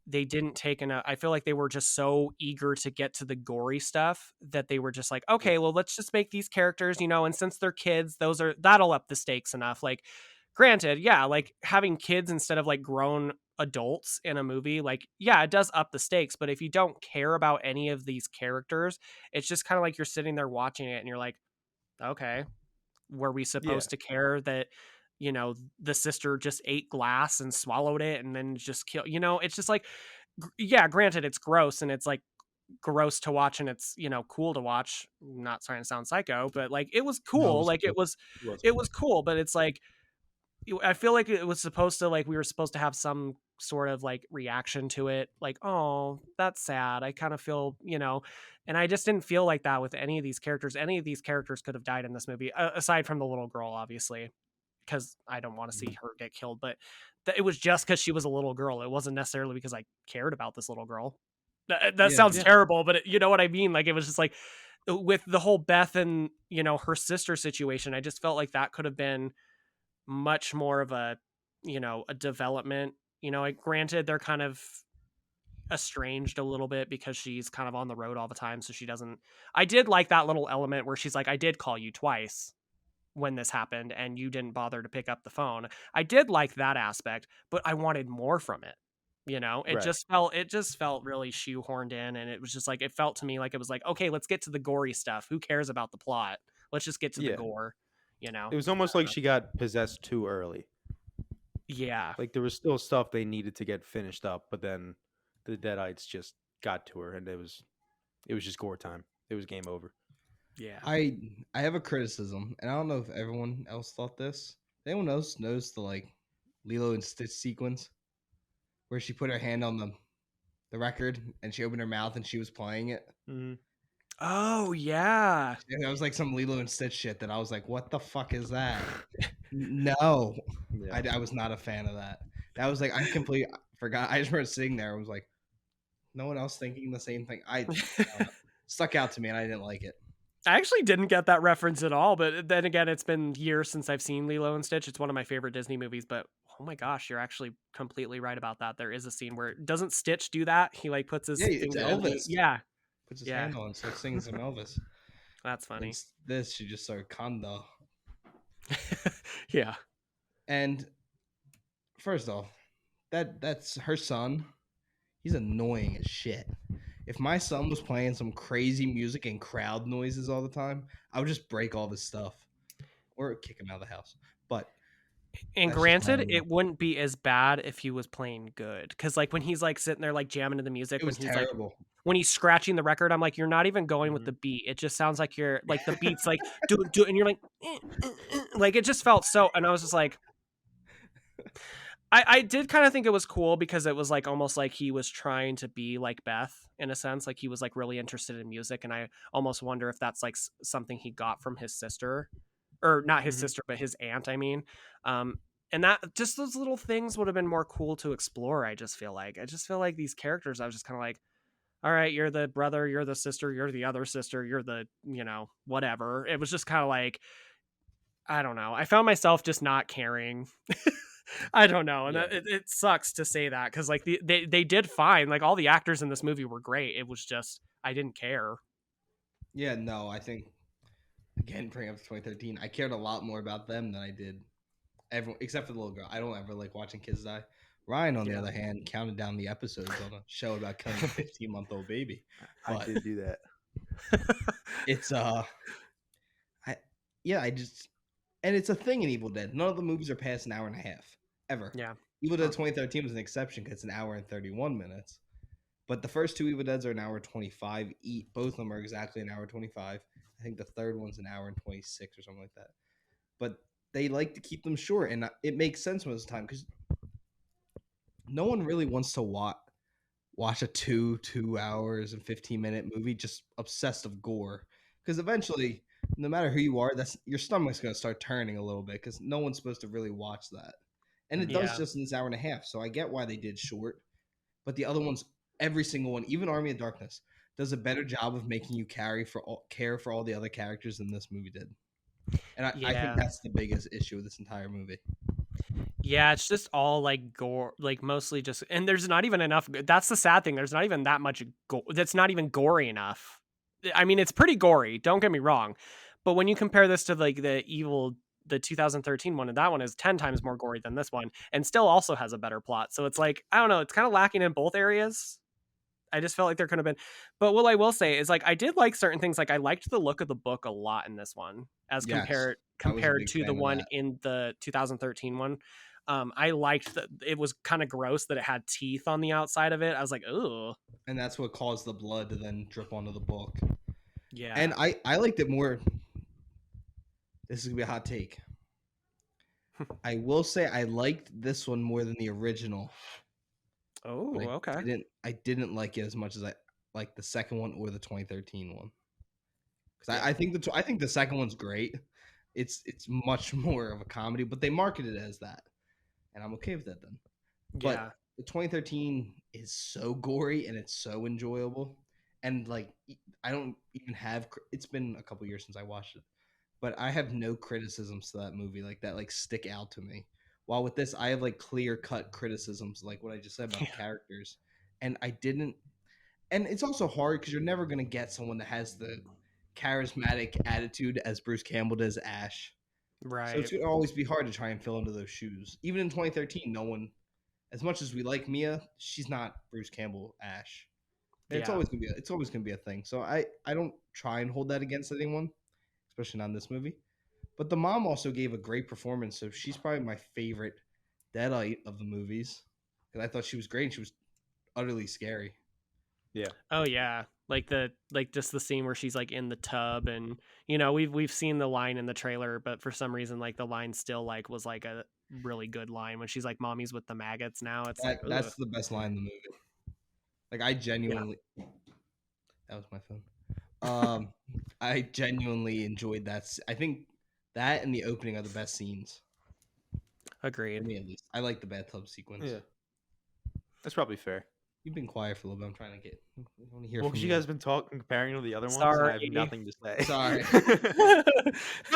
they didn't take enough. I feel like they were just so eager to get to the gory stuff that they were just like, Yeah. okay, well, let's just make these characters, and since they're kids, that'll up the stakes enough. Like, granted, yeah, like having kids instead of like grown adults in a movie, like, yeah, it does up the stakes. But if you don't care about any of these characters, it's just kind of like you're sitting there watching it and you're like, okay, were we Yeah. supposed to care that the sister just ate glass and swallowed it and then just kill it's just like yeah, granted it's gross and it's like gross to watch and it's cool to watch, not trying to sound psycho, but like it was No, cool, like It was it cool. was cool, but it's like I feel like it was supposed to like we were supposed to have some sort of like reaction to it, like, oh, that's sad, I kind of feel, and I just didn't feel like that with any of these characters. Any of these characters could have died in this movie, aside from the little girl, obviously, because I don't want to see her get killed, but it was just because she was a little girl. It wasn't necessarily because I cared about this little girl. That Yeah. sounds Yeah. terrible, but you know what I mean? Like, it was just like with the whole Beth and, her sister situation, I just felt like that could have been much more of a, a development. Like, granted, they're kind of estranged a little bit because she's kind of on the road all the time. So she doesn't, I did like that little element where she's like, I did call you twice. when this happened and you didn't bother to pick up the phone. I did like that aspect, but I wanted more from it. You know, it Right. just felt really shoehorned in, and it was just like it felt to me like it was like, okay, let's get to the gory stuff. Who cares about the plot? Let's just get to the Yeah. gore, you know. It was almost like she got possessed too early. Yeah. Like there was still stuff they needed to get finished up, but then the Deadites just got to her, and it was just gore time. It was game over. Yeah. I have a criticism, and I don't know if everyone else thought this. Anyone else knows the like Lilo and Stitch sequence where she put her hand on the record and she opened her mouth and she was playing it? Mm-hmm. Oh yeah. And that was like some Lilo and Stitch shit that I was like, what the fuck is that? No, Yeah. I was not a fan of that. That was like, I completely forgot. I just remember sitting there. I was like, no one else thinking the same thing. I don't know. Stuck out to me and I didn't like it. I actually didn't get that reference at all, but then again, it's been years since I've seen Lilo and Stitch. It's one of my favorite Disney movies, but oh my gosh, you're actually completely right about that. There is a scene where doesn't Stitch do that? He like puts his Yeah, it's finger Elvis. Yeah, Puts his yeah. hand on, starts singing some Elvis. That's funny. And this, she just started Kanda. Yeah. And first off, that's her son. He's annoying as shit. If my son was playing some crazy music and crowd noises all the time, I would just break all this stuff or kick him out of the house. But And that's just my granted, opinion. it wouldn't be as bad if he was playing good. Because like when he's like sitting there like jamming to the music, It when was he's like terrible. when he's scratching the record, I'm like, you're not even going with Mhm. the beat. It just sounds like you're like the beat's like do and you're like like it just felt so. And I was just like, I did kind of think it was cool because it was like almost like he was trying to be like Beth in a sense, like he was like really interested in music, and I almost wonder if that's like something he got from his sister, or not his Mhm. sister, but his aunt. I mean, and that just those little things would have been more cool to explore. I just feel like these characters, I was just kind of like, all right, you're the brother, you're the sister, you're the other sister, you're the whatever. It was just kind of like, I don't know. I found myself just not caring. I don't know, and Yeah. it sucks to say that because like they did fine. Like all the actors in this movie were great. It was just I didn't care. Yeah, no, I think again, bring up 2013. I cared a lot more about them than I did everyone, except for the little girl. I don't ever like watching kids die. Ryan, on the Yeah. other hand, counted down the episodes on a show about killing a 15-month-old baby. I But did do that. it's I just, and it's a thing in Evil Dead. None of the movies are past an hour and a half ever. Yeah. Evil Dead 2013 was an exception because it's an hour and 31 minutes. But the first two Evil Deads are an hour 25 each. Both of them are exactly an hour 25. I think the third one's an hour and 26 or something like that. But they like to keep them short, and it makes sense most of the time because no one really wants to watch a 2 hours and 15-minute movie just obsessed of gore. Because eventually, no matter who you are, that's your stomach's gonna start turning a little bit because no one's supposed to really watch that. And it does Yeah. just in this hour and a half. So I get why they did short. But the other ones, every single one, even Army of Darkness, does a better job of making you care for all the other characters than this movie did. And I Yeah. think that's the biggest issue with this entire movie. Yeah, it's just all like gore, like mostly just, and there's not even enough. That's the sad thing. There's not even that much gore. That's not even gory enough. I mean, it's pretty gory. Don't get me wrong, but when you compare this to like the 2013 one, and that one is 10 times more gory than this one, and still also has a better plot. So it's like I don't know. It's kind of lacking in both areas. I just felt like there could have been, but what I will say is like I did like certain things. Like I liked the look of the book a lot in this one as Yes, I was a compared big to the fan of one that. in the 2013 one. I liked that it was kind of gross that it had teeth on the outside of it. I was like, ooh, And that's what caused the blood to then drip onto the book. yeah. And I liked it more. This is gonna be a hot take. I will say I liked this one more than the original. Oh, But okay. I didn't like it as much as I like the second one or the 2013 one. Because Yeah. I think the second one's great. It's much more of a comedy, but they market it as that, and I'm okay with that then. Yeah. But the 2013 is so gory and it's so enjoyable, and like I don't even have. It's been a couple years since I watched it, but I have no criticisms to that movie like that like stick out to me. While with this, I have like clear cut criticisms, like what I just said about Yeah. the characters, and I didn't. And it's also hard because you're never gonna get someone that has the charismatic attitude as Bruce Campbell does Ash. So Right. it's gonna always be hard to try and fill into those shoes. Even in 2013, no one, as much as we like Mia, she's not Bruce Campbell Ash. And Yeah. it's always gonna be a thing. So I don't try and hold that against anyone, especially not in this movie. But the mom also gave a great performance, so she's probably my favorite Deadite of the movies. Because I thought she was great and she was utterly scary. Yeah. Oh yeah. Like just the scene where she's like in the tub, and you know, we've seen the line in the trailer, but for some reason like the line still like was like a really good line when she's like, mommy's with the maggots now. It's like, ugh. That's the best line in the movie. Like I genuinely that was my phone. I genuinely enjoyed that. I think that and the opening are the best scenes. For Agreed. me at least. I like the bathtub sequence. Yeah. That's probably fair. You've been quiet for a little bit. I'm trying to get. I want to hear Well, from because you. you guys have been comparing to the other ones, and I Sorry. have nothing to say. Sorry.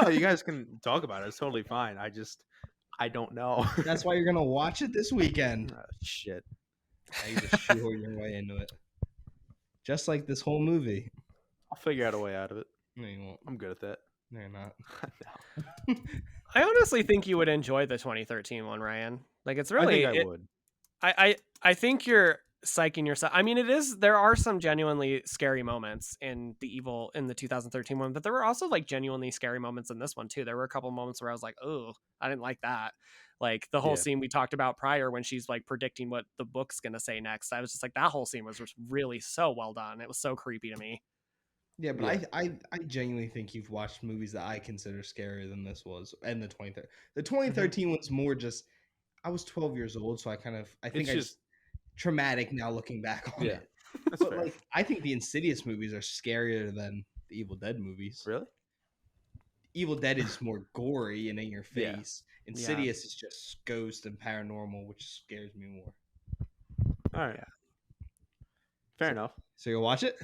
No, you guys can talk about it. It's totally fine. I don't know. That's why you're gonna watch it this weekend. Shit. Now you just shoehorn your way into it. Just like this whole movie. I'll figure out a way out of it. No, you won't. I'm good at that. No, you're not. No. I honestly think you would enjoy the 2013 one, Ryan. Like it's really I think I would. I think you're psyching yourself. I mean, there are some genuinely scary moments in the 2013 one, but there were also like genuinely scary moments in this one too. There were a couple moments where I was like, oh, I didn't like that. Like the whole scene we talked about prior when she's like predicting what the book's gonna say next. I was just like, that whole scene was just really so well done. It was so creepy to me. Yeah, but I genuinely think you've watched movies that I consider scarier than this was, and the 2013. The 2013 one's more just. I was 12 years old, so I think It's I just traumatic now looking back on it. That's But fair. like, I think the Insidious movies are scarier than the Evil Dead movies. Really? Evil Dead is more gory and in your Yeah. face. Insidious is just ghost and paranormal, which scares me more. All right. Fair enough. So you'll watch it?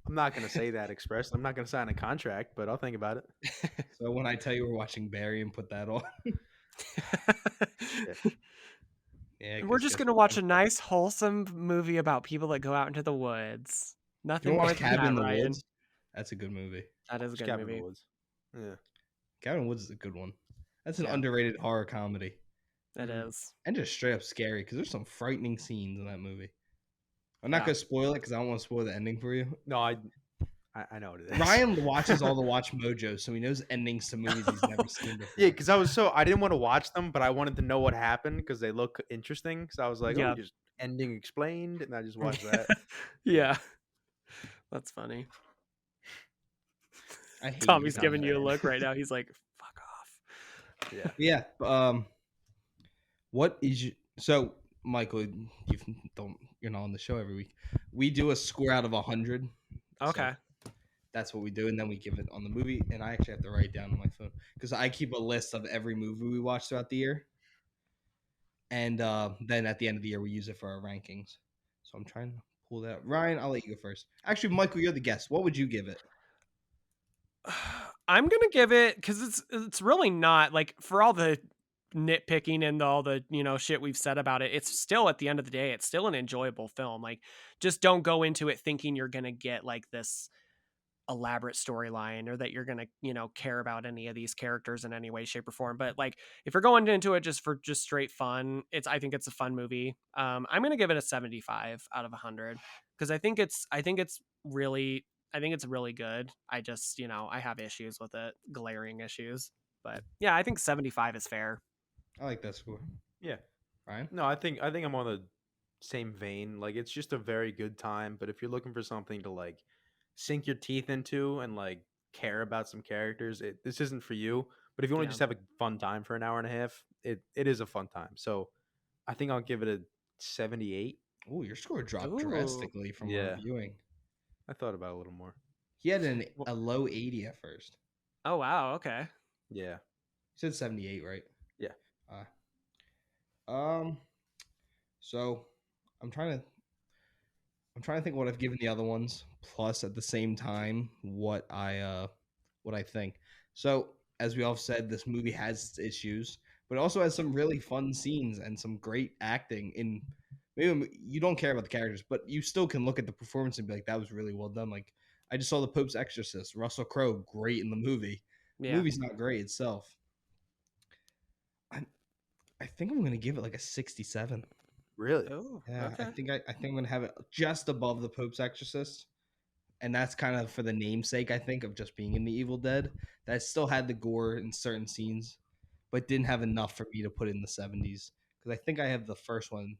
I'm not gonna say that expressed. I'm not gonna sign a contract, but I'll think about it. So when I tell you we're watching Barry and put that on, yeah, We're just gonna watch a nice, wholesome movie about people that go out into the woods. Nothing more than Cabin in that, the Ryan. Woods. That's a good movie. That is a good Cabin in movie. the Woods. Yeah. Cabin in the Woods is a good one. That's an Yeah. underrated horror comedy. It is. And just straight up scary because there's some frightening scenes in that movie. I'm not Yeah. gonna spoil it because I don't want to spoil the ending for you. No, I know what it is. Ryan watches all the Watch Mojo, so he knows endings to movies he's never seen before. Yeah, because I didn't want to watch them, but I wanted to know what happened because they look interesting. So I was like, Yeah. oh, just ending explained, and I just watched that. Yeah. That's funny. I hate Tommy's you, giving Tom. you a look right now. He's like, fuck off. Yeah. Yeah. What is you? So, Michael, you're not on the show every week. We do a score out of 100. Okay. So that's what we do, and then we give it on the movie. And I actually have to write it down on my phone because I keep a list of every movie we watch throughout the year. And then at the end of the year, we use it for our rankings. So I'm trying to pull that. Ryan, I'll let you go first. Actually, Michael, you're the guest. What would you give it? I'm gonna give it because it's really not like, for all the nitpicking and all the shit we've said about it, it's still, at the end of the day, it's still an enjoyable film. Like, just don't go into it thinking you're gonna get like this elaborate storyline or that you're gonna care about any of these characters in any way, shape, or form. But like, if you're going into it just for straight fun, I think it's a fun movie. I'm gonna give it a 75 out of 100 because I think it's really good. I just I have issues with it, glaring issues. But yeah, I think 75 is fair. I like that score. Yeah. Ryan? No, I think I'm on the same vein. Like, it's just a very good time. But if you're looking for something to like sink your teeth into and like care about some characters, this isn't for you. But if you want to just have a fun time for an hour and a half, it is a fun time. So I think I'll give it a 78. Oh, your score dropped drastically from our viewing. I thought about it a little more. He had a low 80 at first. Oh wow, okay. Yeah. You said 78, right? Yeah. So I'm trying to think what I've given the other ones, plus at the same time what I think. So as we all said, this movie has its issues, but it also has some really fun scenes and some great acting. In maybe you don't care about the characters, but you still can look at the performance and be like, that was really well done. Like, I just saw The Pope's Exorcist. Russell Crowe, great in the movie. Yeah. Movie's not great itself. I think I'm gonna give it like a 67. Really? Oh, Yeah, okay. I think I'm gonna have it just above the Pope's Exorcist, and that's kind of for the namesake, I think, of just being in the Evil Dead. That still had the gore in certain scenes, but didn't have enough for me to put in the 70s. Because I think I have the first one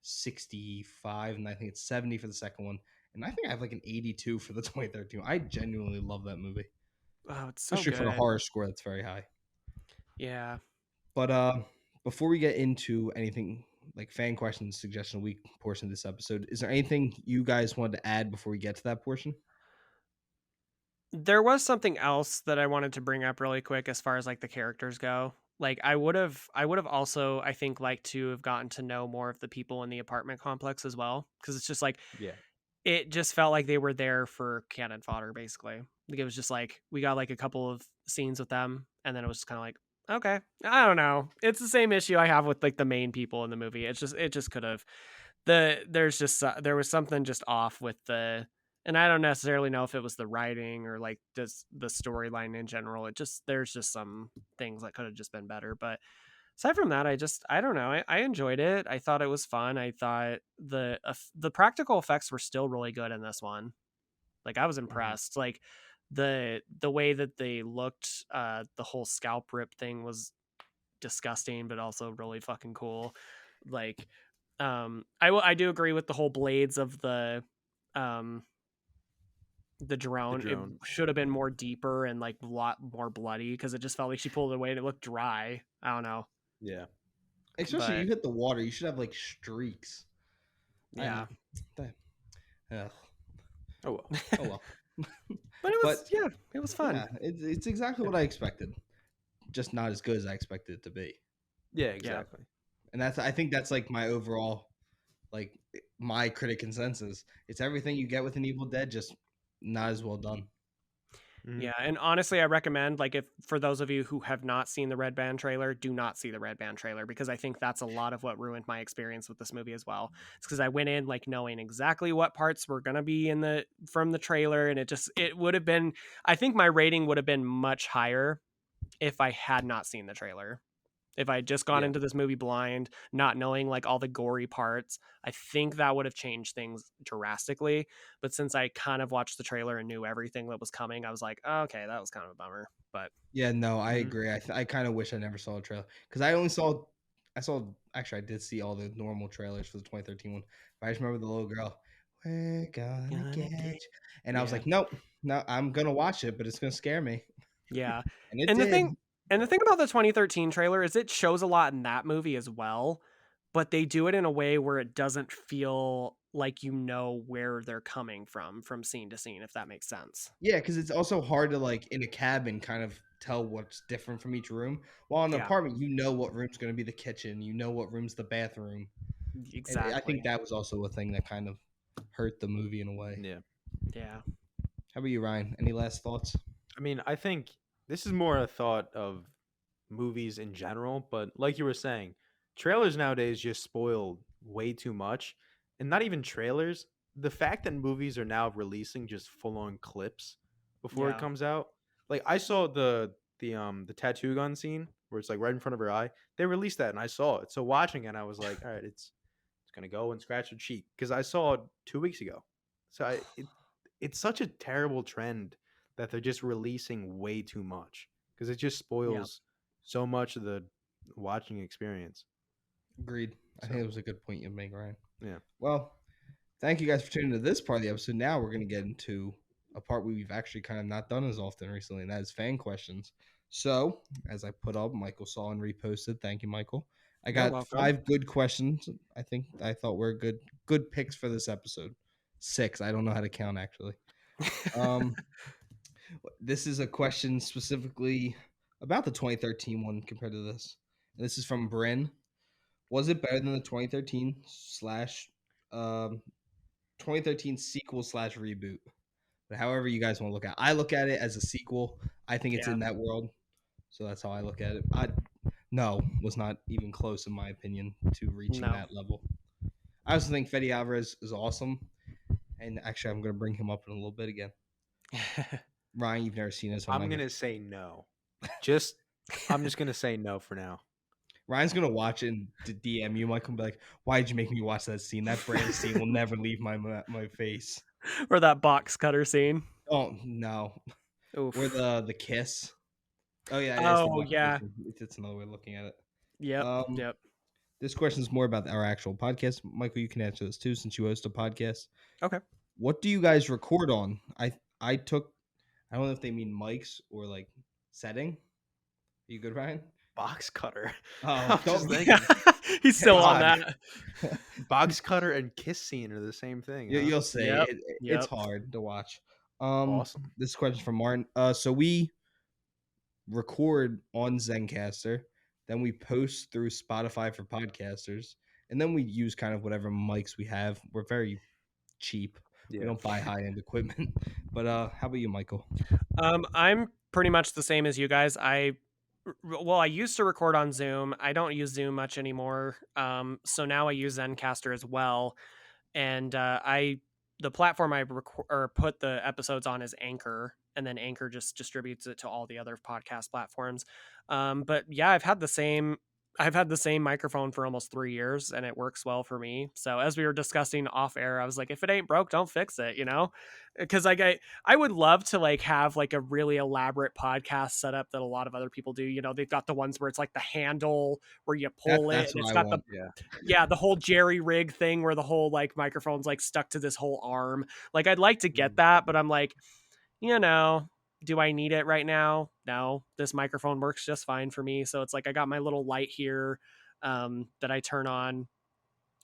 65, and I think it's 70 for the second one, and I think I have like an 82 for the 2013. I genuinely love that movie, Oh, it's so especially for the good. horror score that's very high. Yeah. But before we get into anything like fan questions, suggestion of the week portion of this episode, is there anything you guys wanted to add before we get to that portion? There was something else that I wanted to bring up really quick as far as like the characters go. Like I would have also, I think, liked to have gotten to know more of the people in the apartment complex as well, because it's just like Yeah. it just felt like they were there for cannon fodder basically. Like it was just like we got like a couple of scenes with them, and then it was just kind of like, okay, I don't know. It's the same issue I have with like the main people in the movie. It just could have there was something just off with the, and I don't necessarily know if it was the writing or like just the storyline in general. It just there's just some things that could have just been better. But aside from that, I don't know. I enjoyed it. I thought it was fun. I thought the practical effects were still really good in this one. Like I was impressed. Like the way that they looked, the whole scalp rip thing was disgusting, but also really fucking cool. Like, I do agree with the whole blades of um, the drone. It drone. should have been more deeper and like a lot more bloody because it just felt like she pulled it away and it looked dry. I don't know, Yeah. Especially but you hit the water, you should have like streaks. yeah, That, ugh. Oh well. Oh well. but it was But it was fun. yeah, it's exactly what I expected, just not as good as I expected it to be. Yeah, exactly. And I think that's like my overall, like my critic consensus. It's everything you get with an Evil Dead, just not as well done. Mhm. Yeah, and honestly, I recommend, like, if for those of you who have not seen the Red Band trailer, do not see the Red Band trailer, because I think that's a lot of what ruined my experience with this movie as well. It's because I went in like knowing exactly what parts were gonna be in the from the trailer, and it would have been, I think my rating would have been much higher if I had not seen the trailer. If I had just gone Yeah. into this movie blind, not knowing like all the gory parts, I think that would have changed things drastically. But since I kind of watched the trailer and knew everything that was coming, I was like, oh, okay, that was kind of a bummer. But Yeah, no, I Mhm. agree. I kind of wish I never saw a trailer because I saw actually I did see all the normal trailers for the 2013 one. But I just remember the little girl, "We're gonna get you," and I was yeah, like, nope, no, I'm gonna watch it, but it's gonna scare me, yeah. and it And the did. thing and the thing about the 2013 trailer is it shows a lot in that movie as well, but they do it in a way where it doesn't feel like you know where they're coming from scene to scene, if that makes sense. Yeah, because it's also hard to like in a cabin kind of tell what's different from each room. While in an Yeah, apartment, you know what room's gonna be the kitchen, you know what room's the bathroom, and I think exactly. that was also a thing that kind of hurt the movie in a way. Yeah. Yeah. How about you, Ryan? Any last thoughts? I mean, I think this is more a thought of movies in general, but like you were saying, trailers nowadays just spoil way too much. And not even trailers. The fact that movies are now releasing just full on clips before it Yeah. comes out. Like I saw the tattoo gun scene where it's like right in front of her eye. They released that and I saw it. So watching it, I was like, all right, it's gonna go and scratch her cheek. Because I saw it 2 weeks ago. So it's such a terrible trend that they're just releasing way too much. Because it just Yeah. spoils so much of the watching experience. Agreed. I So think it was a good point you make, Ryan. yeah. Well, thank you guys for tuning to this part of the episode. Now we're going to get into a part we've actually kind of not done as often recently, and that is fan questions. So, as I put up, Michael saw and reposted. Thank you, Michael. I You're got welcome. 5 good questions. I thought were good picks for this episode. 6. I don't know how to count actually. Um, this is a question specifically about the 2013 one compared to this. And this is from Bryn. Was it better than the 2013 slash 2013 sequel slash reboot? But however you guys want to look at it. I look at it as a sequel. I think it's Yeah. in that world. So that's how I look at it. Was not even close in my opinion to reaching No. that level. I also think Fede Alvarez is awesome. And actually I'm gonna bring him up in a little bit again. Ryan, you've never seen it, so I'm gonna say no. I'm just gonna say no for now. Ryan's gonna watch it and DM you, Michael, and be like, "Why did you make me watch that scene? That brand scene will never leave my face." Or that box cutter scene. Oh no, Oof. or the kiss. Oh yeah, it is the Oh box yeah. cutter. It's another way of looking at it. Yep. Um, Yep. This question is more about our actual podcast. Michael, you can answer this too, since you host a podcast. Okay. What do you guys record on? I took. I don't know if they mean mics or like setting. Are you good, Ryan? Box cutter. Oh, I was just don't- thinking. He's still on God. that. Box cutter and kiss scene are the same thing. Huh? You'll see. Yep, It's yep. hard to watch. Awesome. This question from Martin. So we record on Zencaster, then we post through Spotify for podcasters, and then we use kind of whatever mics we have. We're very cheap. We Yeah. don't buy high-end equipment. But how about you, Michael? I'm pretty much the same as you guys. I used to record on Zoom. I don't use Zoom much anymore. So now I use Zencaster as well. And the platform I put the episodes on is Anchor, and then Anchor just distributes it to all the other podcast platforms. But yeah, I've had the same microphone for almost 3 years, and it works well for me. So as we were discussing off air, I was like, if it ain't broke, don't fix it, because like I would love to like have like a really elaborate podcast setup that a lot of other people do. They've got the ones where it's like the handle where you pull it, That's and it's what I got want. the whole jerry rig thing where the whole like microphone's like stuck to this whole arm. Like I'd like to get that, but I'm like, do I need it right now? No, this microphone works just fine for me. So it's like I got my little light here that I turn on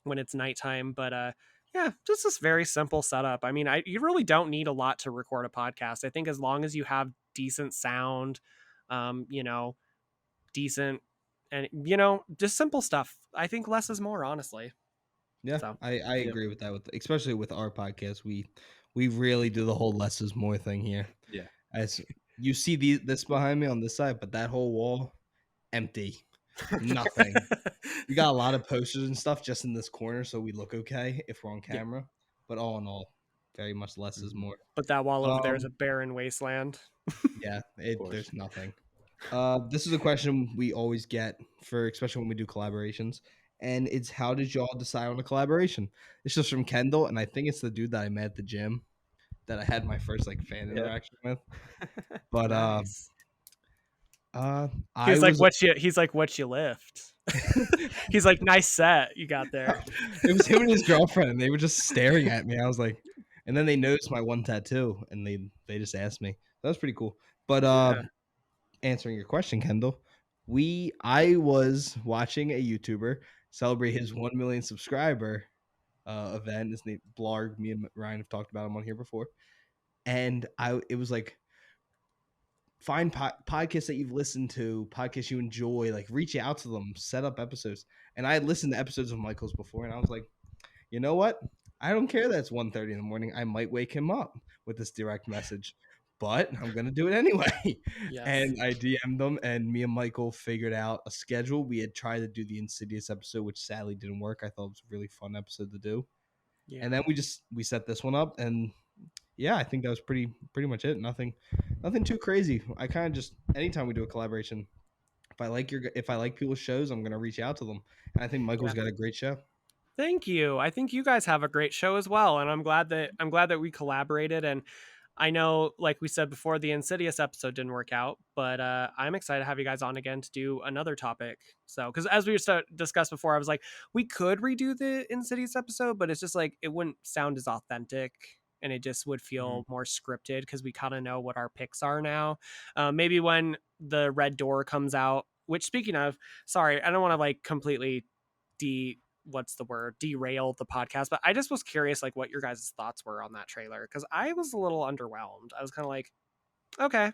when it's nighttime. But yeah, just this very simple setup. I mean, you really don't need a lot to record a podcast. I think as long as you have decent sound, decent and just simple stuff. I think less is more, honestly. Yeah, So, I agree with that. Especially with our podcast, we really do the whole less is more thing here. Yeah. As you see this behind me on this side, but that whole wall empty, nothing. We got a lot of posters and stuff just in this corner, so we look okay if we're on camera. But all in all, very much less is more. But that wall over there is a barren wasteland. Yeah, course. there's nothing. This is a question we always get especially when we do collaborations, and it's how did y'all decide on a collaboration? It's just from Kendall, and I think it's the dude that I met at the gym that I had my first like fan interaction with. But Nice. he's like, what you lift? He's like, nice set you got there. It was him and his girlfriend, and they were just staring at me. I was like, and then they noticed my one tattoo, and they just asked me. That was pretty cool. But answering your question, Kendall, I was watching a YouTuber celebrate his 1 million subscriber event. His name Blarg. Me and Ryan have talked about him on here before, and it was like, find podcasts that you've listened to, podcasts you enjoy, like reach out to them, set up episodes. And I had listened to episodes of Michael's before, and I was like, you know what? I don't care that it's 1:30 in the morning. I might wake him up with this direct message, but I'm going to do it anyway. Yes. And I DM'd them, and me and Michael figured out a schedule. We had tried to do the Insidious episode, which sadly didn't work. I thought it was a really fun episode to do. Yeah. And then we set this one up, and yeah, I think that was pretty much it. Nothing too crazy. I kind of just, anytime we do a collaboration, if I like people's shows, I'm gonna reach out to them. And I think Michael's got a great show. Thank you. I think you guys have a great show as well, and I'm glad that we collaborated. And I know, like we said before, the Insidious episode didn't work out, but I'm excited to have you guys on again to do another topic. So, because as we discussed before, I was like, we could redo the Insidious episode, but it's just like it wouldn't sound as authentic, and it just would feel more scripted because we kind of know what our picks are now. Maybe when the Red Door comes out, which, speaking of, sorry, I don't want to like completely derail the podcast, but I just was curious like what your guys' thoughts were on that trailer, because I was a little underwhelmed. I was kind of like, okay,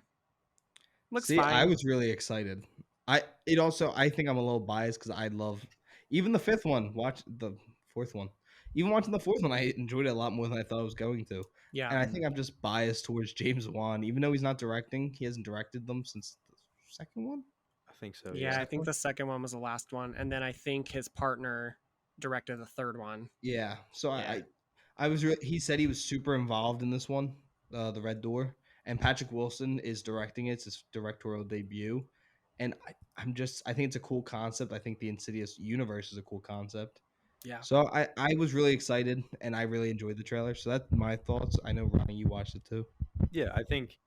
looks fine. I was really excited. I think I'm a little biased because I love even the fifth one. Watch the fourth one. Even watching the fourth one, I enjoyed it a lot more than I thought I was going to. Yeah. And I think I'm just biased towards James Wan, even though he's not directing. He hasn't directed them since the second one. I think so. Yeah, I think the second one was the last one, and then I think his partner directed the third one. Yeah. So yeah. I was he said he was super involved in this one, the Red Door, and Patrick Wilson is directing it. It's his directorial debut, and I think it's a cool concept. I think the Insidious universe is a cool concept. Yeah. So I was really excited, and I really enjoyed the trailer. So that's my thoughts. I know Ronnie, you watched it too. Yeah, I think,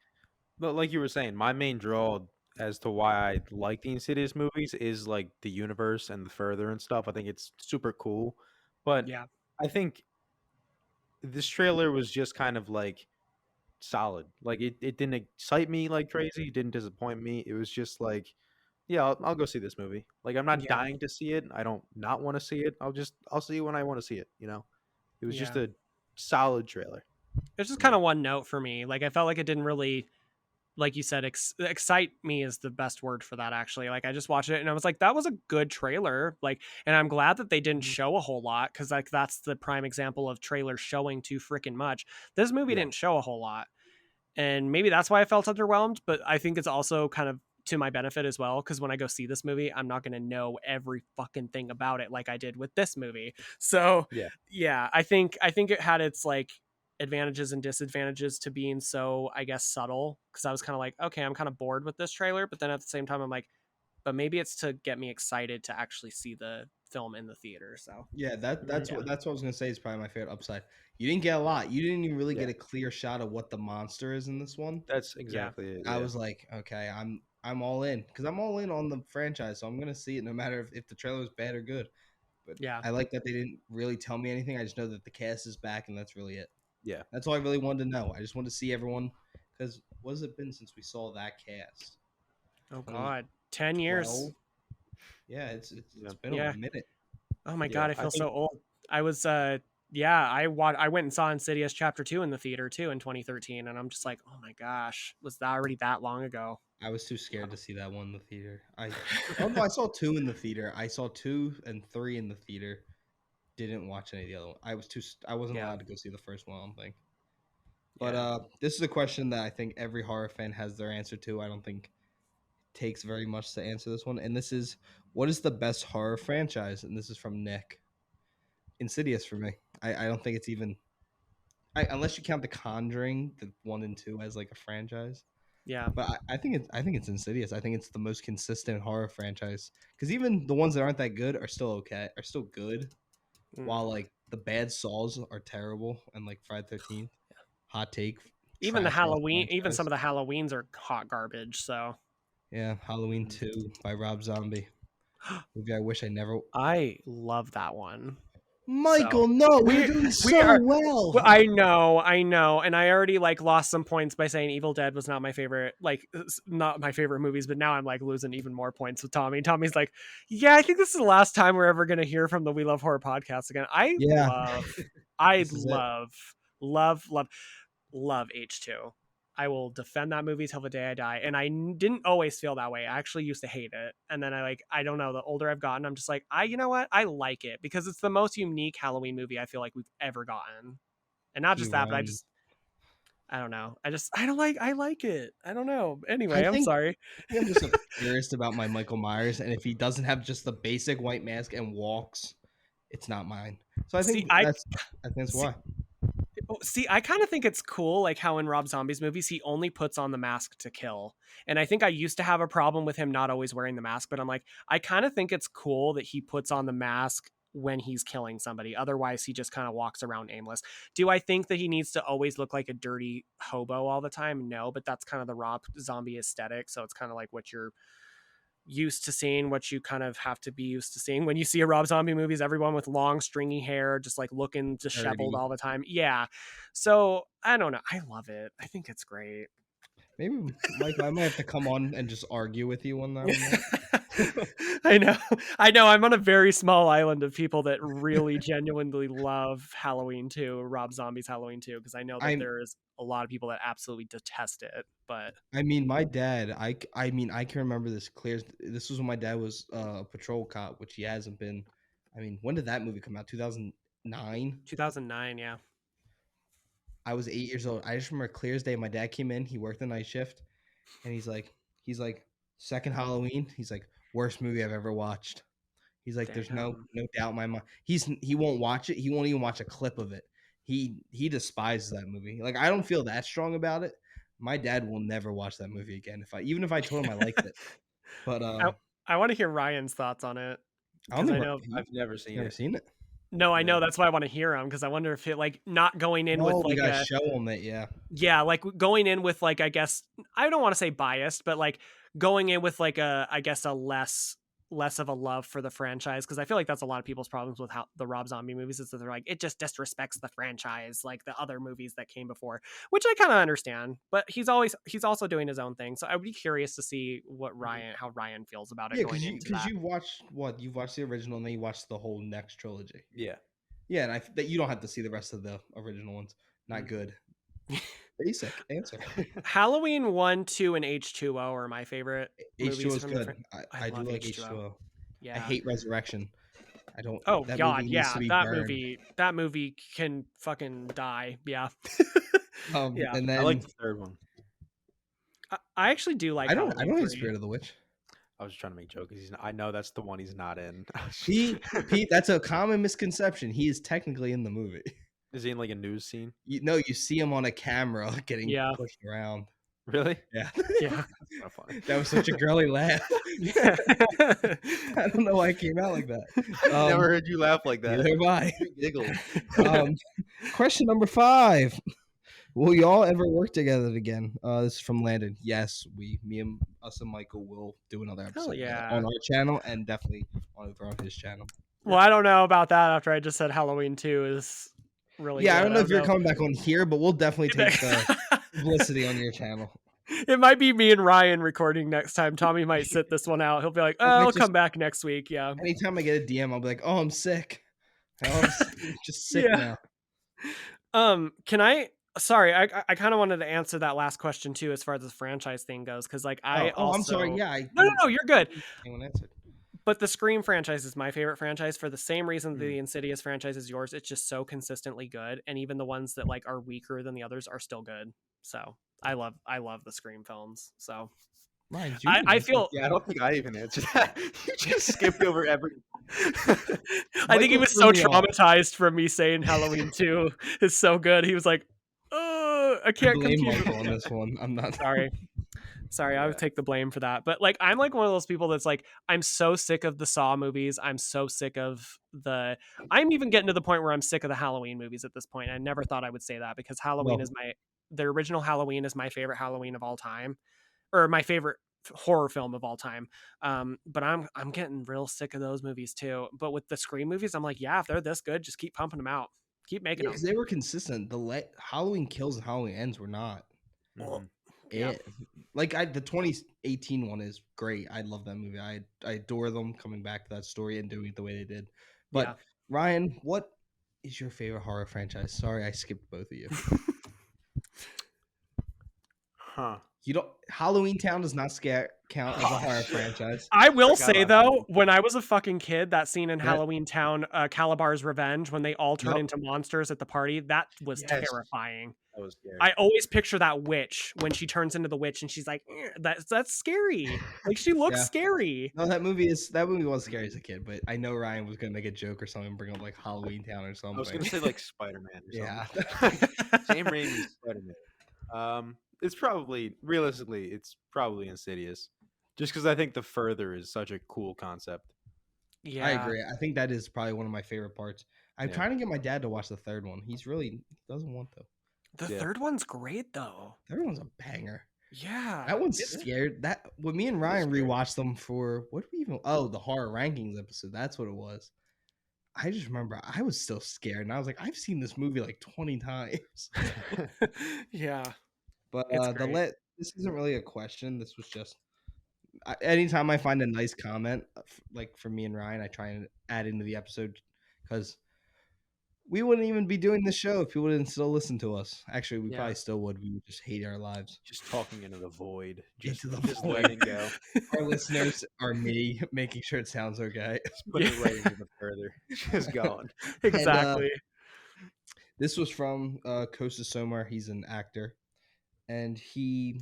but like you were saying, my main draw as to why I like the Insidious movies is like the universe and the further and stuff. I think it's super cool, but Yeah. I think this trailer was just kind of like solid. Like it didn't excite me like crazy. It didn't disappoint me. It was just like, yeah, I'll go see this movie. Like I'm not Yeah. dying to see it. I don't not want to see it. I'll see it when I want to see it. It was just Yeah. a solid trailer It's just for kind me. of one note for me. Like I felt like it didn't really, like you said, excite me is the best word for that. Actually, like I just watched it and I was like, that was a good trailer. Like, and I'm glad that they didn't Mhm. show a whole lot because like that's the prime example of trailers showing too freaking much. This movie Yeah, didn't show a whole lot, and maybe that's why I felt underwhelmed. But I think it's also kind of to my benefit as well because when I go see this movie, I'm not going to know every fucking thing about it like I did with this movie. So yeah, yeah, I think it had its like advantages and disadvantages to being so I guess subtle because I was kind of like, okay, I'm kind of bored with this trailer, but then at the same time I'm like, but maybe it's to get me excited to actually see the film in the theater. So Yeah, that's yeah, what I was gonna say is probably my favorite upside. You didn't get a lot. You didn't even really yeah. get a clear shot of what the monster is in this one. That's yeah, exactly it. I Yeah, was like, okay, I'm all in because I'm all in on the franchise, so I'm gonna see it no matter if the trailer is bad or good. But yeah, I like that they didn't really tell me anything. I just know that the cast is back, and that's really it. yeah. That's all I really wanted to know. I just wanted to see everyone because what has it been since we saw that cast? oh god, 10 years. 2012. Yeah, it's Yeah. been a Yeah. minute. Oh my Yeah, god, I I feel think so old. I was yeah, I went and saw Insidious Chapter 2 in the theater too in 2013 and I'm just like, "Oh my gosh, was that already that long ago?" I was too scared to see that one in the theater. Oh no, I saw two in the theater. I saw 2 and 3 in the theater. Didn't watch any of the other one. I wasn't Yeah. allowed to go see the first one, I don't think. But Yeah. this is a question that I think every horror fan has their answer to. I don't think it takes very much to answer this one. And this is, what is the best horror franchise? And this is from Nick. Insidious for me. I don't think it's even unless you count The Conjuring, the 1 and 2 as like a franchise. Yeah. But I think it's Insidious. I think it's the most consistent horror franchise because even the ones that aren't that good are still okay, are still good. Mm. While like the bad Saws are terrible and like Friday 13th, hot take, Even the trash ass Halloween, even some franchise. of the Halloweens are hot garbage, so Yeah, Halloween mm, 2 by Rob Zombie. Movie I wish I never. I love that one. So Michael, no, we were we doing we so are well. well, I know, and I already like lost some points by saying Evil Dead was not my favorite, like not my favorite movies, but now I'm like losing even more points with Tommy. Tommy's like, yeah, I think this is the last time we're ever gonna hear from the We Love Horror podcast again. Yeah, I this is it. love H2. I will defend that movie till the day I die. And I didn't always feel that way. I actually used to hate it. And then I don't know, the older I've gotten, I'm just like, you know what? I like it because it's the most unique Halloween movie I feel like we've ever gotten. And not He just that, but Ryan. I don't know. I like it. I don't know. I Anyway, I'm think sorry. I think I'm just a purist about my Michael Myers, and if he doesn't have just the basic white mask and walks, it's not mine. So See, I I think that's see, why. See, I kind of think it's cool, like how in Rob Zombie's movies, he only puts on the mask to kill. And I think I used to have a problem with him not always wearing the mask, but I'm like, I kind of think it's cool that he puts on the mask when he's killing somebody. Otherwise, he just kind of walks around aimless. Do I think that he needs to always look like a dirty hobo all the time? No, but that's kind of the Rob Zombie aesthetic. So it's kind of like what you're used to seeing, what you kind of have to be used to seeing when you see a Rob Zombie movies, everyone with long stringy hair just like looking disheveled Dirty. all the time. Yeah, so I don't know, I love it, I think it's great. Maybe Michael, I might have to come on and just argue with you on that one. Then. I know, I know, I'm on a very small island of people that really genuinely love Halloween 2, Rob Zombie's Halloween 2, because I know that I'm. there's a lot of people that absolutely detest it, but I mean, my dad. I mean, I can remember this clear. This was when my dad was a patrol cop, which he hasn't been. I mean, when did that movie come out? 2009. 2009, yeah. I was 8 years old. I just remember clear as day. My dad came in. He worked the night shift, and he's like, second Halloween. He's like, worst movie I've ever watched. He's like, there's Damn. no doubt in my mind. He won't watch it. He won't even watch a clip of it. He despises that movie. Like I don't feel that strong about it, My dad will never watch that movie again. Even if I told him I liked it. But I want to hear Ryan's thoughts on it I don't because I think know. I've never seen never it. seen it. No, I know. No. That's why I want to hear him because I wonder if it like not going in with Oh, we like gotta a show him it. Yeah. yeah, like going in with like I guess I don't want to say biased, but like going in with like a I guess a less of a love for the franchise because I feel like that's a lot of people's problems with how the Rob Zombie movies is that they're like it just disrespects the franchise like the other movies that came before, which I kind of understand. But he's also doing his own thing, so I would be curious to see how Ryan feels about it Yeah, going into that. you watched you've watched the original and then you watched the whole next trilogy. Yeah. Yeah, and that you don't have to see the rest of the original ones. Not good. Basic answer. Halloween 1, 2, and H2O are my favorite H2O movies is from the good. I do love like H2O. H2O. Yeah. I hate Resurrection. I don't. Oh That God, movie needs yeah, to be that burned. movie can fucking die. Yeah. Yeah. And then I like the third one. I actually do like I don't Halloween hate 3. Spirit of the Witch. I was trying to make jokes. I know that's the one he's not in. Pete, that's a common misconception. He is technically in the movie. Is he in like a news scene? You see him on a camera getting Yeah. pushed around. Really? Yeah. Yeah. That's not funny. That was such a girly laugh. I don't know why it came out like that. Never heard you laugh like that. Neither have I. Giggle. Question number 5. Will y'all ever work together again? This is from Landon. Yes, us and Michael will do another episode together yeah. on our channel and definitely on his channel. Well, I don't know about that after I just said Halloween 2 is really Yeah, good. I don't know if you're coming back on here, but we'll definitely take the publicity on your channel. It might be me and Ryan recording next time. Tommy might sit this one out. He'll be like, "Oh, I'll come back next week." Yeah. Anytime I get a DM, I'll be like, "Oh, I'm sick. I'm just sick now." Can I? Sorry, I kind of wanted to answer that last question too, as far as the franchise thing goes, because like I'm sorry. Yeah. No, you're good. Anyone answered? But the Scream franchise is my favorite franchise for the same reason the Insidious franchise is yours. It's just so consistently good, and even the ones that like are weaker than the others are still good. So I love the Scream films. So Ryan, I feel I don't think I even answered that. You just skipped over every. I think he was so traumatized from me saying Halloween 2 is so good. He was like, I can't blame compute Michael on this one. I'm not sorry. Yeah. I would take the blame for that. But like I'm like one of those people that's like I'm so sick of the Saw movies. I'm so sick of I'm even getting to the point where I'm sick of the Halloween movies at this point. I never thought I would say that because Halloween is the original Halloween is my favorite Halloween of all time, or my favorite horror film of all time. But I'm getting real sick of those movies too. But with the Scream movies, I'm like, yeah, if they're this good, just keep pumping them out. Keep making them. Because they were consistent. The Halloween Kills and Halloween Ends were not. Yeah. Like the 2018 one is great. I love that movie. I adore them coming back to that story and doing it the way they did. But Ryan, what is your favorite horror franchise? Sorry, I skipped both of you. Huh. You don't. Halloween Town does not count as a horror franchise. I will say though, when I was a fucking kid, that scene in Halloween Town, Calabar's Revenge, when they all turn into monsters at the party, that was terrifying. That was scary. I always picture that witch when she turns into the witch and she's like, that's scary. Like she looks scary. No, that movie was scary as a kid, but I know Ryan was gonna make a joke or something, bring up like Halloween Town or something. I was gonna say like Spider-Man or something. Yeah. Sam Raimi's Spider-Man. It's probably Insidious, just because I think the further is such a cool concept. Yeah, I agree. I think that is probably one of my favorite parts. I'm trying to get my dad to watch the third one. He doesn't want to. The third one's great though. Third one's a banger. Yeah, that one's scared. That when me and Ryan rewatched them for the horror rankings episode. That's what it was. I just remember I was still scared, and I was like, I've seen this movie like 20 times. Yeah. But this isn't really a question. This was just anytime I find a nice comment, like from me and Ryan, I try and add into the episode because we wouldn't even be doing this show if people didn't still listen to us. Actually, we probably still would. We would just hate our lives. Just talking into the void. Just void. letting go. Our listeners are me making sure it sounds okay. Just put it right into the further. Just going. Exactly. And, this was from Costa Somar. He's an actor. And he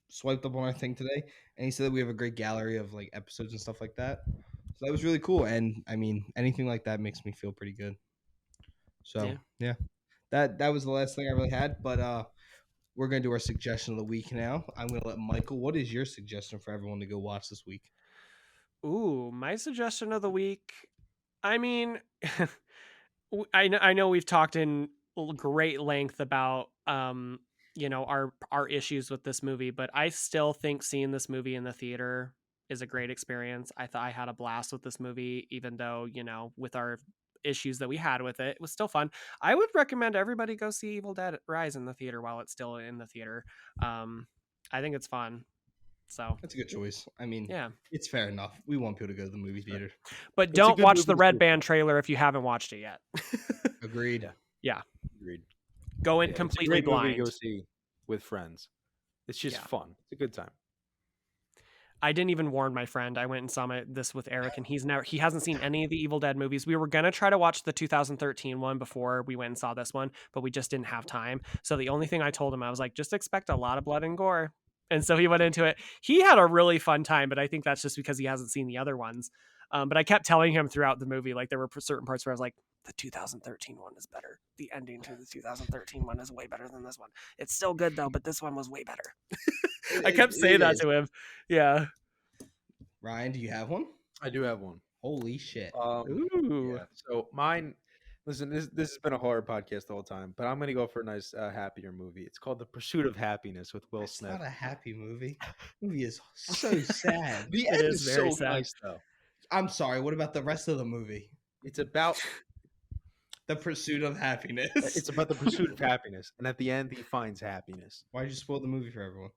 swiped up on our thing today, and he said that we have a great gallery of like episodes and stuff like that. So that was really cool, and I mean anything like that makes me feel pretty good. So yeah. That was the last thing I really had. But we're gonna do our suggestion of the week now. I'm gonna let Michael. What is your suggestion for everyone to go watch this week? Ooh, my suggestion of the week. I mean, I know we've talked in great length about our issues with this movie, but I still think seeing this movie in the theater is a great experience. I thought I had a blast with this movie, even though with our issues that we had with it, it was still fun. I would recommend everybody go see Evil Dead Rise in the theater while it's still in the theater. I think it's fun. So That's a good choice. I mean, yeah, it's fair enough. We want people to go to the movie theater. but It's a don't good watch movie the to Red see. Band trailer if you haven't watched it yet. Agreed. Yeah. Yeah. Agreed. Go in Yeah, completely it's a great movie blind. to go see with friends. It's just fun. It's a good time. I didn't even warn my friend. I went and saw this with Eric, and he hasn't seen any of the Evil Dead movies. We were gonna try to watch the 2013 one before we went and saw this one, but we just didn't have time. So the only thing I told him, I was like, just expect a lot of blood and gore. And so he went into it. He had a really fun time, but I think that's just because he hasn't seen the other ones. But I kept telling him throughout the movie, like there were certain parts where I was like, the 2013 one is better. The ending to the 2013 one is way better than this one. It's still good though, but this one was way better. I kept saying that to him. Yeah. Ryan, do you have one? I do have one. Holy shit! Ooh. Yeah. So mine. Listen, this has been a horror podcast the whole time, but I'm gonna go for a nice, happier movie. It's called The Pursuit of Happiness with Will It's Smith. not a happy movie. The movie is so sad. The It end is is very so sad. nice, though. I'm sorry. What about the rest of the movie? It's about The Pursuit of Happiness. it's about the pursuit of happiness, and at the end, he finds happiness. Why'd you spoil the movie for everyone?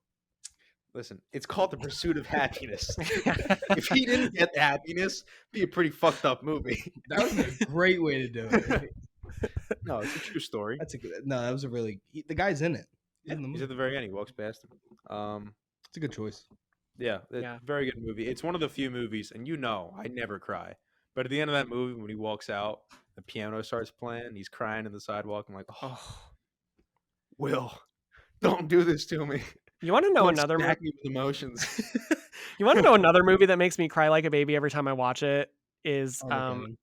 Listen, it's called The Pursuit of Happiness. If he didn't get the happiness, it'd be a pretty fucked up movie. That would be a great way to do it. No, it's a true story. That's a good. No, that was a really. The guy's in it. Yeah, in the he's movie. at the very end. He walks past him. It's a good choice. Yeah, Yeah. very good movie. It's one of the few movies, and I never cry. But at the end of that movie, when he walks out, the piano starts playing. He's crying in the sidewalk. I'm like, oh, Will, don't do this to me. You want to know Don't another smack me with emotions. You want to know another movie that makes me cry like a baby every time I watch it is Armageddon.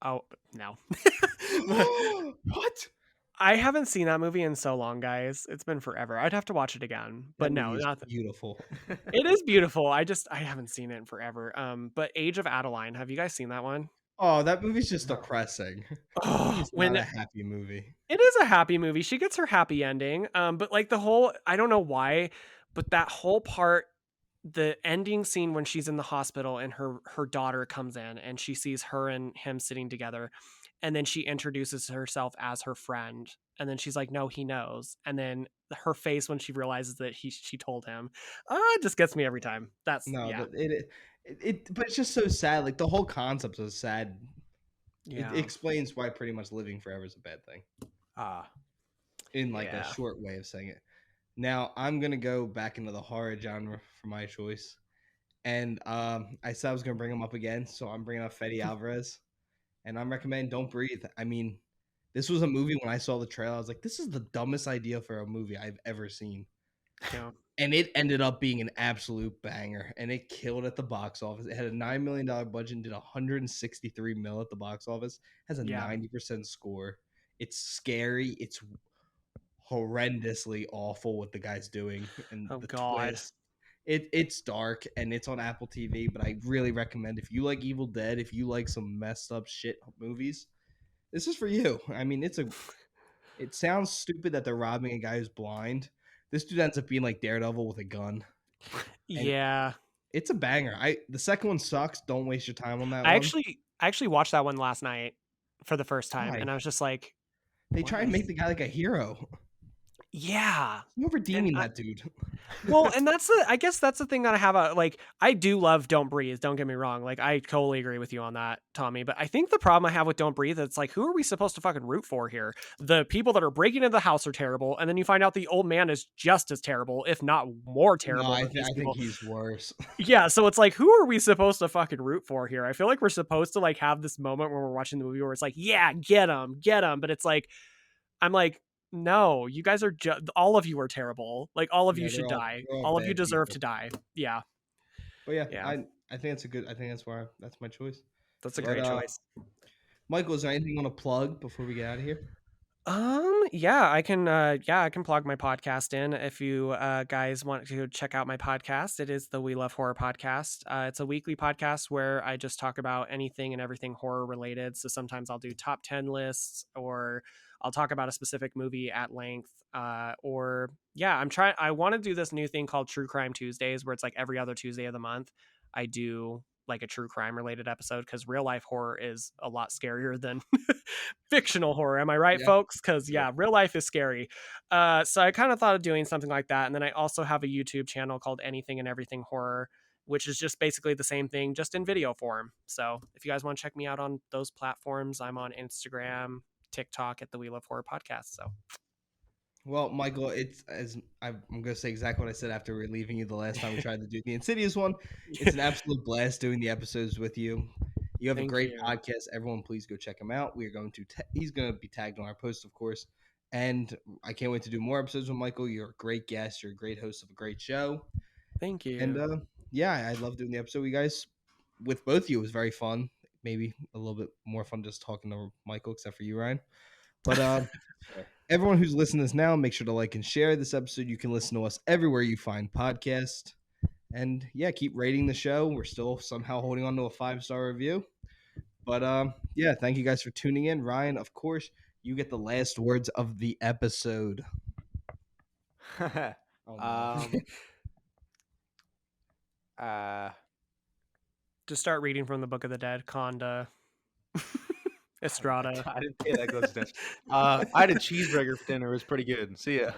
oh no. What? I haven't seen that movie in so long, guys. It's been forever. I'd have to watch it again. But That no, movie is not beautiful. it is beautiful. I haven't seen it in forever. But Age of Adeline, have you guys seen that one? Oh, that movie's just depressing. It's When not a happy movie. it is a happy movie. She gets her happy ending. But like the whole, I don't know why, but that whole part, the ending scene when she's in the hospital and her daughter comes in and she sees her and him sitting together, and then she introduces herself as her friend, and then she's like, no, he knows. And then her face when she realizes that she told him, it just gets me every time. That's No, yeah. but it's just so sad. Like the whole concept is sad. Yeah. It explains why pretty much living forever is a bad thing. In like Yeah. a short way of saying it. Now I'm gonna go back into the horror genre for my choice, and I said I was gonna bring him up again, so I'm bringing up Fede Alvarez, and I'm recommending Don't Breathe. I mean, this was a movie when I saw the trailer, I was like, this is the dumbest idea for a movie I've ever seen. Yeah. And it ended up being an absolute banger, and it killed at the box office. It had a $9 million budget and did 163 mil at the box office. Has a Yeah. 90% score. It's scary. It's horrendously awful what the guy's doing, and Oh, the God. twist. It's dark and it's on Apple TV, but I really recommend if you like Evil Dead, if you like some messed up shit movies, this is for you. I mean, it sounds stupid that they're robbing a guy who's blind. This dude ends up being like Daredevil with a gun. Yeah. It's a banger. The second one sucks. Don't waste your time on that I one. actually watched that one last night for the first time, Why? and I was just like, They what try and is- make the guy like a hero. yeah. No redeeming I- that dude. Well, and I guess that's the thing that I have I do love Don't Breathe, don't get me wrong. Like I totally agree with you on that, Tommy, but I think the problem I have with Don't Breathe, it's like, who are we supposed to fucking root for here? The people that are breaking into the house are terrible, and then you find out the old man is just as terrible, if not more terrible. No, I than these think people. he's worse. Yeah, so it's like, who are we supposed to fucking root for here? I feel like we're supposed to like have this moment when we're watching the movie where it's like, yeah, get him, but it's like, I'm like, no, you guys are all of you are terrible. Like all of Yeah, you should they're die. all All of you bad deserve people. to die. Yeah, But yeah, Yeah. I think it's a good. I think that's my choice. that's a But, great choice. Michael, is there anything you want to plug before we get out of here? Yeah, I can plug my podcast in if you guys want to check out my podcast. It is the We Love Horror podcast. It's a weekly podcast where I just talk about anything and everything horror related. So sometimes I'll do top 10 lists, or I'll talk about a specific movie at length. Or yeah, I want to do this new thing called True Crime Tuesdays, where it's like every other Tuesday of the month I do like a true crime related episode, because real life horror is a lot scarier than fictional horror. Am I right, Yeah. folks? Because yeah, real life is scary. So I kind of thought of doing something like that. And then I also have a YouTube channel called Anything and Everything Horror, which is just basically the same thing, just in video form. So if you guys want to check me out on those platforms, I'm on Instagram, TikTok at the We Love Horror Podcast. So Well, Michael, I'm gonna say exactly what I said after relieving you the last time we tried to do the Insidious one. It's an absolute blast doing the episodes with you. You have a Thank great you. podcast. Everyone, please go check him out. We are going to. He's going to be tagged on our post, of course. And I can't wait to do more episodes with Michael. You're a great guest. You're a great host of a great show. Thank you. And yeah, I love doing the episode. You guys, with both of you, it was very fun. Maybe a little bit more fun just talking to Michael, except for you, Ryan. But everyone who's listening to this now, make sure to like and share this episode. You can listen to us everywhere you find podcasts. And yeah, keep rating the show. We're still somehow holding on to a 5-star review. But yeah, thank you guys for tuning in. Ryan, of course, you get the last words of the episode. Oh, no. Just start reading from the Book of the Dead, Conda, Estrada. I didn't pay that close attention. I had a cheeseburger for dinner. It was pretty good. See ya.